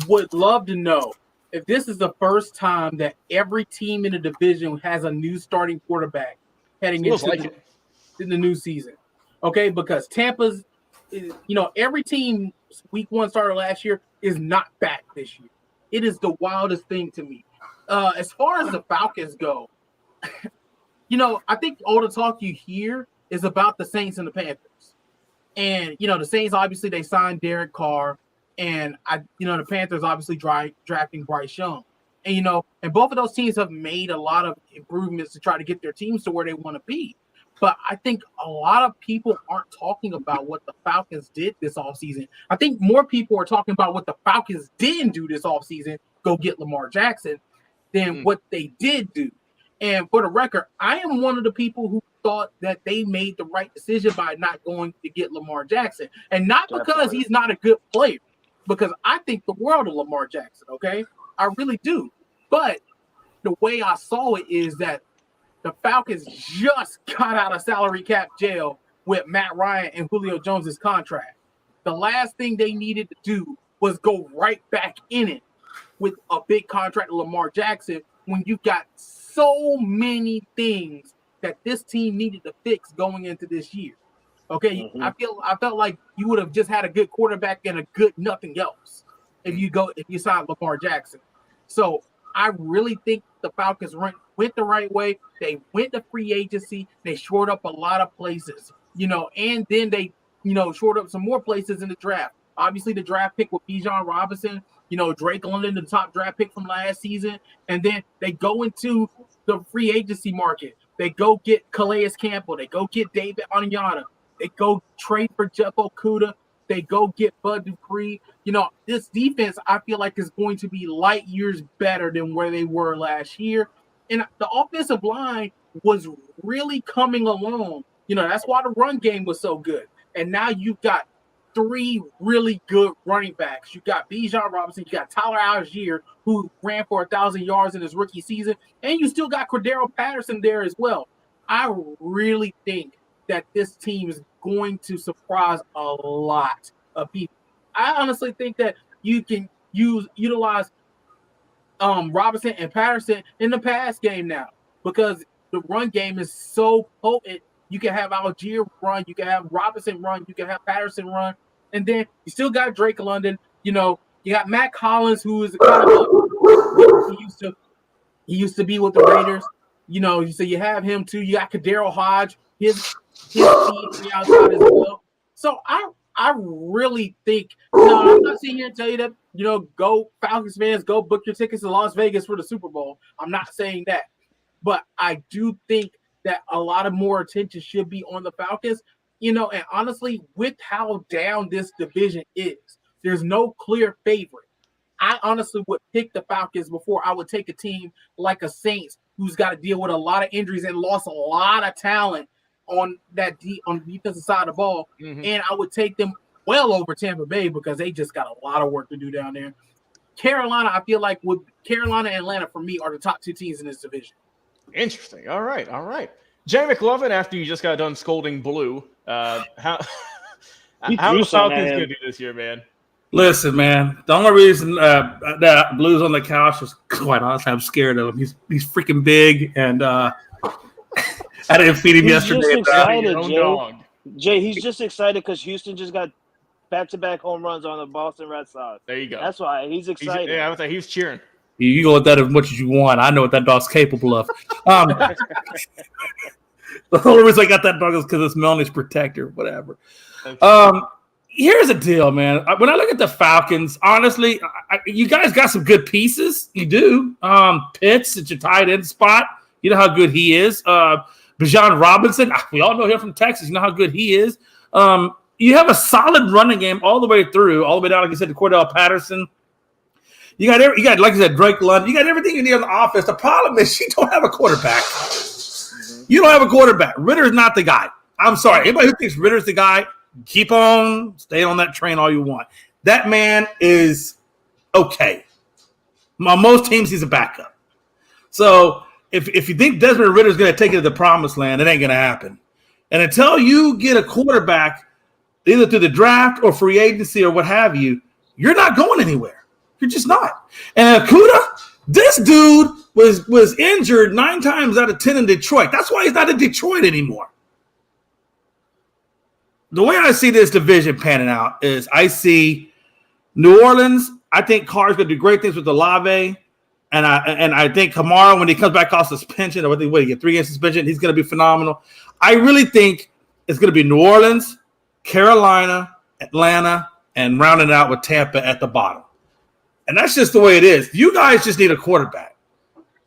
would love to know if this is the first time that every team in the division has a new starting quarterback heading into the new season. Okay, because Tampa's, every team week one starter last year is not back this year. It is the wildest thing to me. As far as the Falcons go, I think all the talk you hear is about the Saints and the Panthers. And, the Saints, obviously, they signed Derek Carr. And, the Panthers obviously drafting Bryce Young. And, and both of those teams have made a lot of improvements to try to get their teams to where they want to be. But I think a lot of people aren't talking about what the Falcons did this offseason. I think more people are talking about what the Falcons didn't do this offseason go get Lamar Jackson than what they did do. And for the record, I am one of the people who thought that they made the right decision by not going to get Lamar Jackson. And not because he's not a good player, because I think the world of Lamar Jackson, okay? I really do. But the way I saw it is that the Falcons just got out of salary cap jail with Matt Ryan and Julio Jones' contract. The last thing they needed to do was go right back in it with a big contract of Lamar Jackson when you got so many things that this team needed to fix going into this year. Okay, I felt like you would have just had a good quarterback and a good nothing else if you signed Lamar Jackson. So I really think the Falcons went the right way. They went to free agency. They shored up a lot of places, and then they, shored up some more places in the draft. Obviously, the draft pick with Bijan Robinson, Drake London, the top draft pick from last season. And then they go into the free agency market. They go get Calais Campbell. They go get David Onyemata. They go trade for Jeff Okudah. They go get Bud Dupree. This defense, I feel like, is going to be light years better than where they were last year. And the offensive line was really coming along. That's why the run game was so good. And now you've got 3 really good running backs. You got Bijan Robinson. You got Tyler Algier, who ran for 1,000 yards in his rookie season. And you still got Cordero Patterson there as well. I really think that this team is going to surprise a lot of people. I honestly think that you can utilize Robinson and Patterson in the pass game now because the run game is so potent. You can have Algier run, you can have Robinson run, you can have Patterson run, and then you still got Drake London. You got Matt Collins, who is kind of he used to be with the Raiders. So you have him too. You got Kadero Hodge, his speed on the outside as well. So I really think, I'm not sitting here and tell you that, go Falcons fans, go book your tickets to Las Vegas for the Super Bowl. I'm not saying that. But I do think that a lot of more attention should be on the Falcons, and honestly, with how down this division is, there's no clear favorite. I honestly would pick the Falcons before I would take a team like a Saints who's got to deal with a lot of injuries and lost a lot of talent on the defensive side of the ball. And I would take them well over Tampa Bay because they just got a lot of work to do down there. Carolina, I feel like Carolina and Atlanta for me are the top 2 teams in this division. Interesting. All right. Jay McLovin, after you just got done scolding Blue, how the Falcons going to do this year, man? Listen, man, the only reason that Blue's on the couch is, quite honestly, I'm scared of him. He's freaking big, and I didn't feed him yesterday. Jay, he's just excited because Houston just got back-to-back home runs on the Boston Red Sox. There you go. That's why he's excited. I was like, he was cheering. You go with that as much as you want. I know what that dog's capable of. The only reason I got that dog is because it's Melanie's protector, whatever. Okay. Here's the deal, man. When I look at the Falcons, honestly, you guys got some good pieces. You do. Pitts at your tight end spot. You know how good he is. Bijan Robinson, we all know him from Texas. You know how good he is. You have a solid running game all the way down, like I said, to Cordell Patterson. You got, like I said, Drake London. You got everything you need on the offense. The problem is you don't have a quarterback. You don't have a quarterback. Ritter's not the guy. I'm sorry. Anybody who thinks Ritter's the guy, keep on staying on that train all you want. That man is okay. On most teams, he's a backup. So if you think Desmond Ritter's going to take it to the promised land, it ain't going to happen. And until you get a quarterback, either through the draft or free agency or what have you, you're not going anywhere. You're just not. And Okudah, this dude was injured 9 times out of 10 in Detroit. That's why he's not in Detroit anymore. The way I see this division panning out is I see New Orleans. I think Carr's going to do great things with Olave. And I think Kamara, when he comes back off suspension, or what he get 3-game suspension, he's going to be phenomenal. I really think it's going to be New Orleans, Carolina, Atlanta, and rounding out with Tampa at the bottom. And that's just the way it is. You guys just need a quarterback.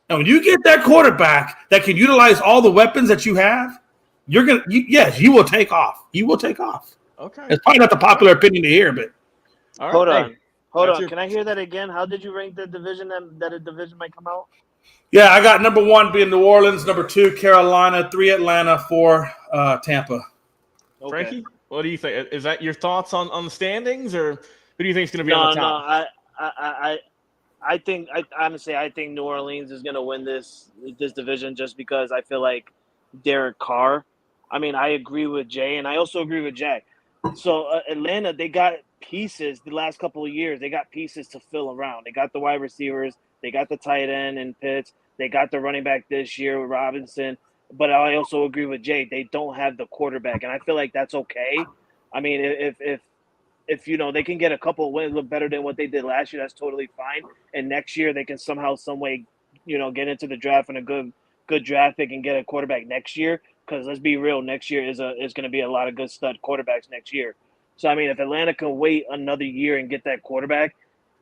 And when you get that quarterback that can utilize all the weapons that you have, you will take off. You will take off. Okay. It's probably not the popular opinion to hear, but Hold Hold That's on. your- Can I hear that again? How did you rank the division that a division might come out? Yeah, I got number 1 being New Orleans, number 2 Carolina, 3 Atlanta, 4 Tampa. Okay. Frankie, what do you think? Is that your thoughts on the standings, or who do you think is going to be No, on the no. top? I think honestly I think New Orleans is gonna win this division just because I feel like Derek Carr. I mean, I agree with Jay, and I also agree with Jack. So Atlanta, they got pieces the last couple of years. They got pieces to fill around. They got the wide receivers. They got the tight end in Pitts. They got the running back this year with Robinson. But I also agree with Jay. They don't have the quarterback, and I feel like that's okay. I mean, if they can get a couple of wins look better than what they did last year, that's totally fine. And next year they can somehow, some way, get into the draft and a good draft pick and get a quarterback next year. Because let's be real, next year is going to be a lot of good stud quarterbacks next year. So I mean, if Atlanta can wait another year and get that quarterback,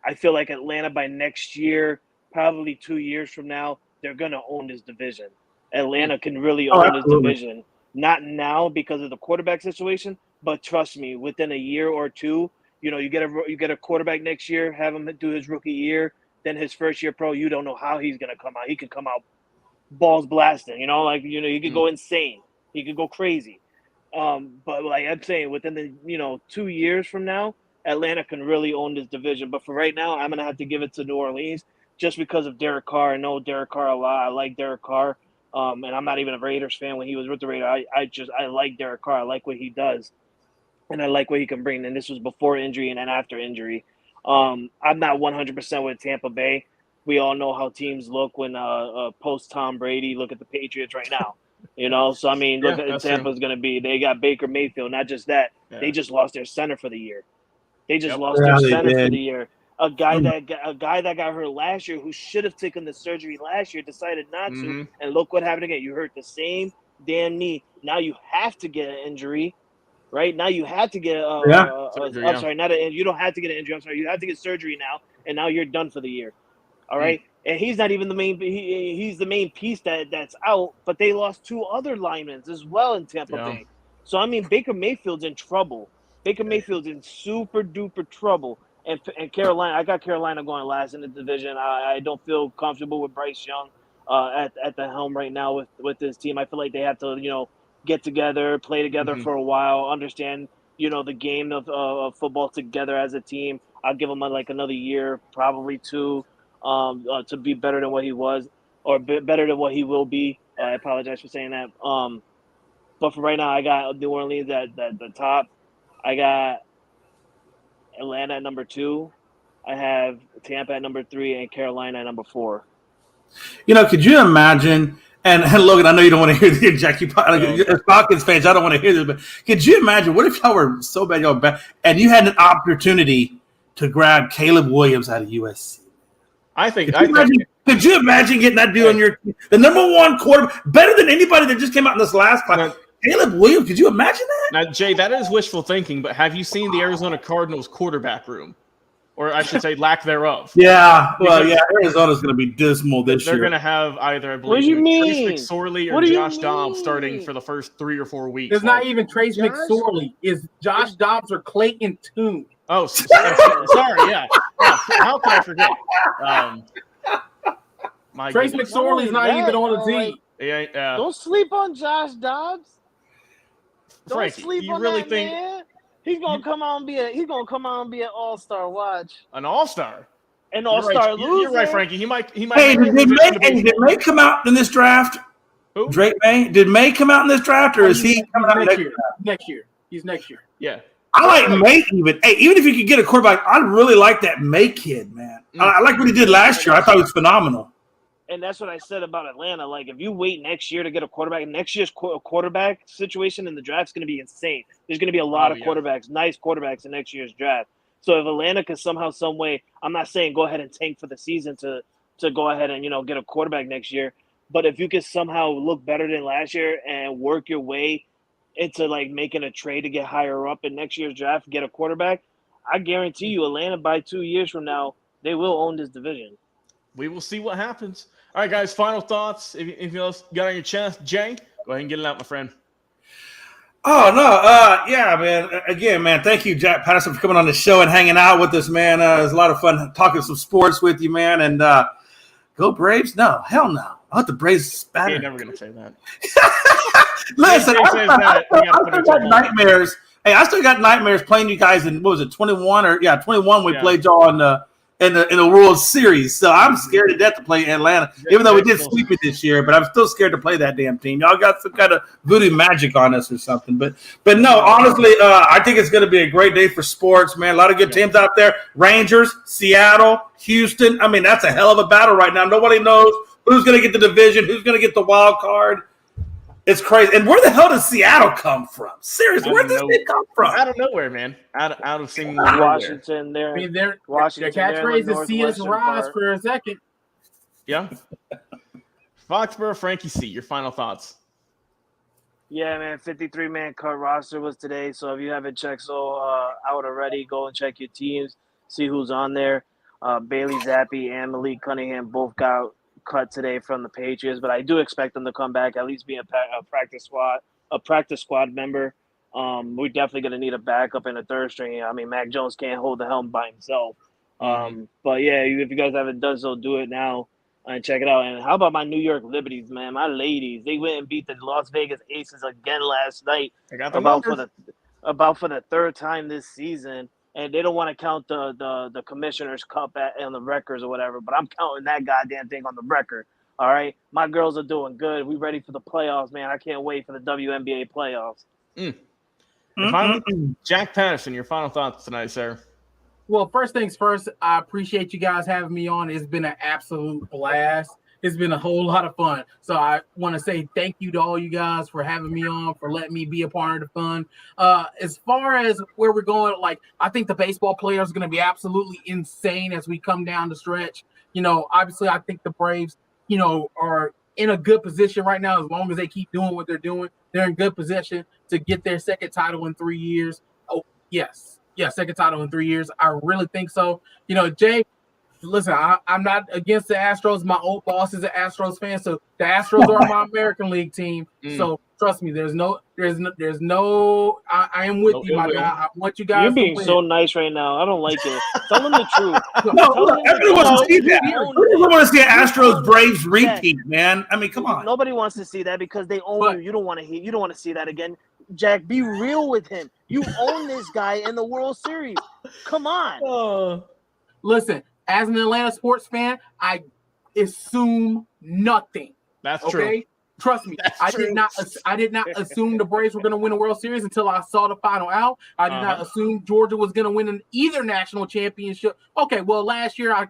I feel like Atlanta by next year, probably 2 years from now, they're going to own this division. Atlanta can really own this division. Not now because of the quarterback situation, but trust me, within a year or two, you get a quarterback next year, have him do his rookie year, then his first year pro, you don't know how he's gonna come out. He could come out balls blasting, he could go insane, he could go crazy. But like I'm saying, within the 2 years from now, Atlanta can really own this division. But for right now, I'm gonna have to give it to New Orleans just because of Derek Carr. I know Derek Carr a lot. I like Derek Carr. And I'm not even a Raiders fan when he was with the Raiders. I like Derek Carr. I like what he does. And I like what he can bring. And this was before injury and then after injury. I'm not 100% with Tampa Bay. We all know how teams look when post Tom Brady. Look at the Patriots right now. So I mean, look at Tampa's going to be. They got Baker Mayfield. Not just that, they just lost their center for the year. They just lost their center for the year. A guy that got hurt last year, who should have taken the surgery last year, decided not to, and look what happened again. You hurt the same damn knee. Now you have to get an injury, right? Now you have to get surgery, I'm sorry, you don't have to get an injury. I'm sorry, you have to get surgery now, and now you're done for the year. All right, and he's not even the main. He's the main piece that's out, but they lost 2 other linemen as well in Tampa Bay. So I mean, Baker Mayfield's in trouble. Baker Mayfield's in super duper trouble. And Carolina, I got Carolina going last in the division. I don't feel comfortable with Bryce Young at the helm right now with this team. I feel like they have to, get together, play together for a while, understand, the game of football together as a team. I'll give him another year, probably 2, to be better than what he was or better than what he will be. I apologize for saying that. But for right now, I got New Orleans at the top. I got Atlanta at number 2. I have Tampa at number 3 and Carolina at number 4. Could you imagine? And Logan, I know you don't want to hear the Jackie as Falcons fans. I don't want to hear this, but could you imagine? What if y'all were so bad, y'all were bad, and you had an opportunity to grab Caleb Williams out of USC? Could you imagine getting that dude on your team? The number 1 quarterback, better than anybody that just came out in this last class. Caleb Williams, could you imagine that? Now, Jay, that is wishful thinking, but have you seen the Arizona Cardinals quarterback room? Or I should say lack thereof. Arizona's going to be dismal this year. They're going to have either, I believe, What do you mean? Trace McSorley or Josh Dobbs starting for the first 3 or 4 weeks. It's not even Trace McSorley. It's Josh Dobbs or Clayton Tune. Oh, sorry, yeah. How could I forget? Trace McSorley's not even on the team. Yeah. Don't sleep on Josh Dobbs. Frankie, Don't sleep you on really that think man. He's gonna come out and be an all-star. Watch. An all-star? An all-star loser. You're right, Frankie. He might. Hey, did May come out in this draft? Who? Drake May? Did May come out in this draft, or is he coming out next year? Next year. He's next year. Yeah. I like May even. Hey, even if you could get a quarterback, I really like that May kid, man. I like what he did last year. I thought he was phenomenal. And that's what I said about Atlanta. Like, if you wait next year to get a quarterback, next year's quarterback situation in the draft is going to be insane. There's going to be a lot of quarterbacks, nice quarterbacks in next year's draft. So if Atlanta can somehow, some way, I'm not saying go ahead and tank for the season to go ahead and, get a quarterback next year. But if you can somehow look better than last year and work your way into, like, making a trade to get higher up in next year's draft, get a quarterback, I guarantee you Atlanta by 2 years from now, they will own this division. We will see what happens. All right, guys, final thoughts. Anything else you got on your chest? Jay, go ahead and get it out, my friend. Oh no, yeah, man. Again, man, thank you, Jack Patterson, for coming on the show and hanging out with us, man. It was a lot of fun talking some sports with you, man. And go Braves? No, hell no. I want the Braves better. You're never gonna say that. Listen, If Jay says that, we gotta I put still it to got home. nightmares. Hey, I still got nightmares playing you guys in, what was it, 21 or 21 we played y'all in the World Series. So I'm scared to death to play Atlanta, even though we did sweep it this year. But I'm still scared to play that damn team. Y'all got some kind of voodoo magic on us or something. But no, honestly, I think it's going to be a great day for sports, man. A lot of good teams out there. Rangers, Seattle, Houston. I mean, that's a hell of a battle right now. Nobody knows who's going to get the division, who's going to get the wild card. It's crazy. And where the hell does Seattle come from? Seriously, where does it come from? Out of nowhere, man. Out of seemingly Washington. nowhere. I mean, their Washington. catchphrase is "See us rise" for a second. Yeah. Foxborough, Frankie C. Your final thoughts. Yeah, man. 53-man cut roster was today. So if you haven't checked out already, go and check your teams. See who's on there. Bailey Zappi and Malik Cunningham both got cut today from the Patriots, but I do expect them to come back, at least be a practice squad member. We're definitely going to need a backup in the third string. I mean, Mac Jones can't hold the helm by himself. But yeah, if you guys haven't done so, do it now and check it out. And how about my New York Liberties, man? My ladies, they went and beat the Las Vegas Aces again last night. I got the about for the third time this season. And they don't want to count the Commissioner's Cup on the records or whatever, but I'm counting that goddamn thing on the record. All right? My girls are doing good. We ready for the playoffs, man. I can't wait for the WNBA playoffs. Finally, Jack Patterson, your final thoughts tonight, sir. Well, first things first, I appreciate you guys having me on. It's been an absolute blast. It's been a whole lot of fun. So I want to say thank you to all you guys for having me on, for letting me be a part of the fun. As far as where we're going, like, I think the baseball players are going to be absolutely insane as we come down the stretch. You know, obviously, I think the Braves, you know, are in a good position right now. As long as they keep doing what they're doing, they're in good position to get their second title in 3 years. Oh, yes. Yeah, second title in 3 years. I really think so. You know, Jay, listen, I'm not against the Astros. My old boss is an Astros fan, so the Astros are my American League team. So trust me, there's no. I am with you, my guy. I want you guys. You're being so nice right now. I don't like it. Tell them the truth. Everyone wants to see that. Everyone wants to see an Astros Braves repeat, man. I mean, come on. Nobody wants to see that because they own you. You don't want to hear. You don't want to see that again. Jack, be real with him. You own this guy in the World Series. Come on. Listen. As an Atlanta sports fan, I assume nothing. That's okay? True. Trust me. I did not assume the Braves were going to win a World Series until I saw the final out. I did not assume Georgia was going to win either national championship. Okay, well, last year I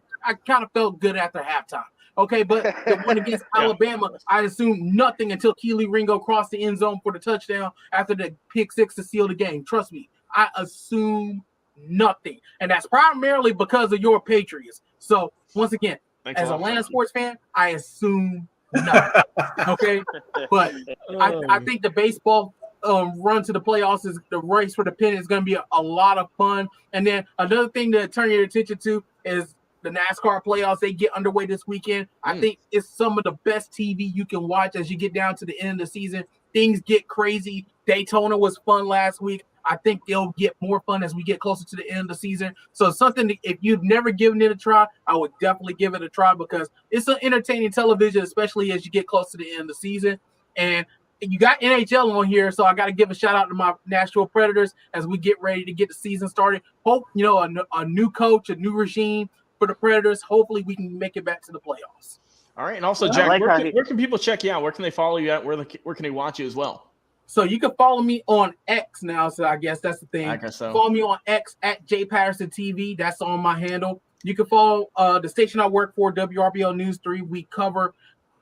kind of felt good after halftime. Okay, but the one against Alabama, I assumed nothing until Keely Ringo crossed the end zone for the touchdown after the pick six to seal the game. Trust me, I assume nothing, and that's primarily because of your Patriots. So once again, as an Atlanta sports fan, I assume nothing. Okay, but I think the baseball run to the playoffs is the race for the pennant is going to be a lot of fun. And then another thing to turn your attention to is the NASCAR playoffs. They get underway this weekend. I think it's some of the best TV you can watch as you get down to the end of the season. Things get crazy. Daytona was fun last week. I think they'll get more fun as we get closer to the end of the season. So something that if you've never given it a try, I would definitely give it a try because it's an entertaining television, especially as you get close to the end of the season. And you got NHL on here, so I got to give a shout out to my Nashville Predators as we get ready to get the season started. Hope, you know, a new coach, a new regime for the Predators. Hopefully we can make it back to the playoffs. All right. And also, Jack, where can people check you out? Where can they follow you at? Where can they watch you as well? So you can follow me on X now. So I guess that's the thing. I guess so. Follow me on X at J Patterson TV. That's on my handle. You can follow the station I work for, WRBL News 3. We cover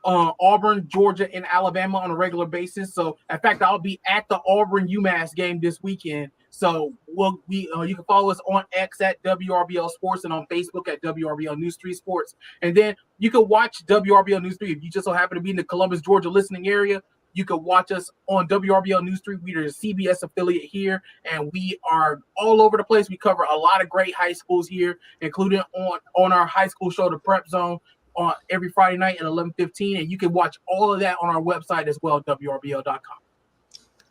Auburn, Georgia, and Alabama on a regular basis. So in fact, I'll be at the Auburn UMass game this weekend. So you can follow us on X at WRBL Sports and on Facebook at WRBL News 3 Sports. And then you can watch WRBL News 3 if you just so happen to be in the Columbus, Georgia listening area. You can watch us on WRBL News 3. We are a CBS affiliate here, and we are all over the place. We cover a lot of great high schools here, including on our high school show, The Prep Zone, on every Friday night at 11:15. And you can watch all of that on our website as well, WRBL.com.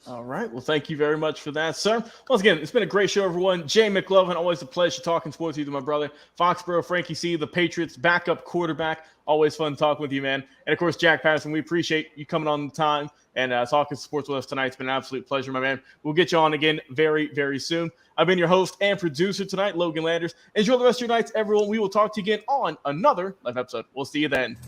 All right. Well, thank you very much for that, sir. Once again, it's been a great show, everyone. Jay McLovin, always a pleasure talking sports with you, my brother. Foxborough, Frankie C, the Patriots backup quarterback. Always fun talking with you, man. And, of course, Jack Patterson, we appreciate you coming on the time and talking sports with us tonight. It's been an absolute pleasure, my man. We'll get you on again very, very soon. I've been your host and producer tonight, Logan Landers. Enjoy the rest of your nights, everyone. We will talk to you again on another live episode. We'll see you then.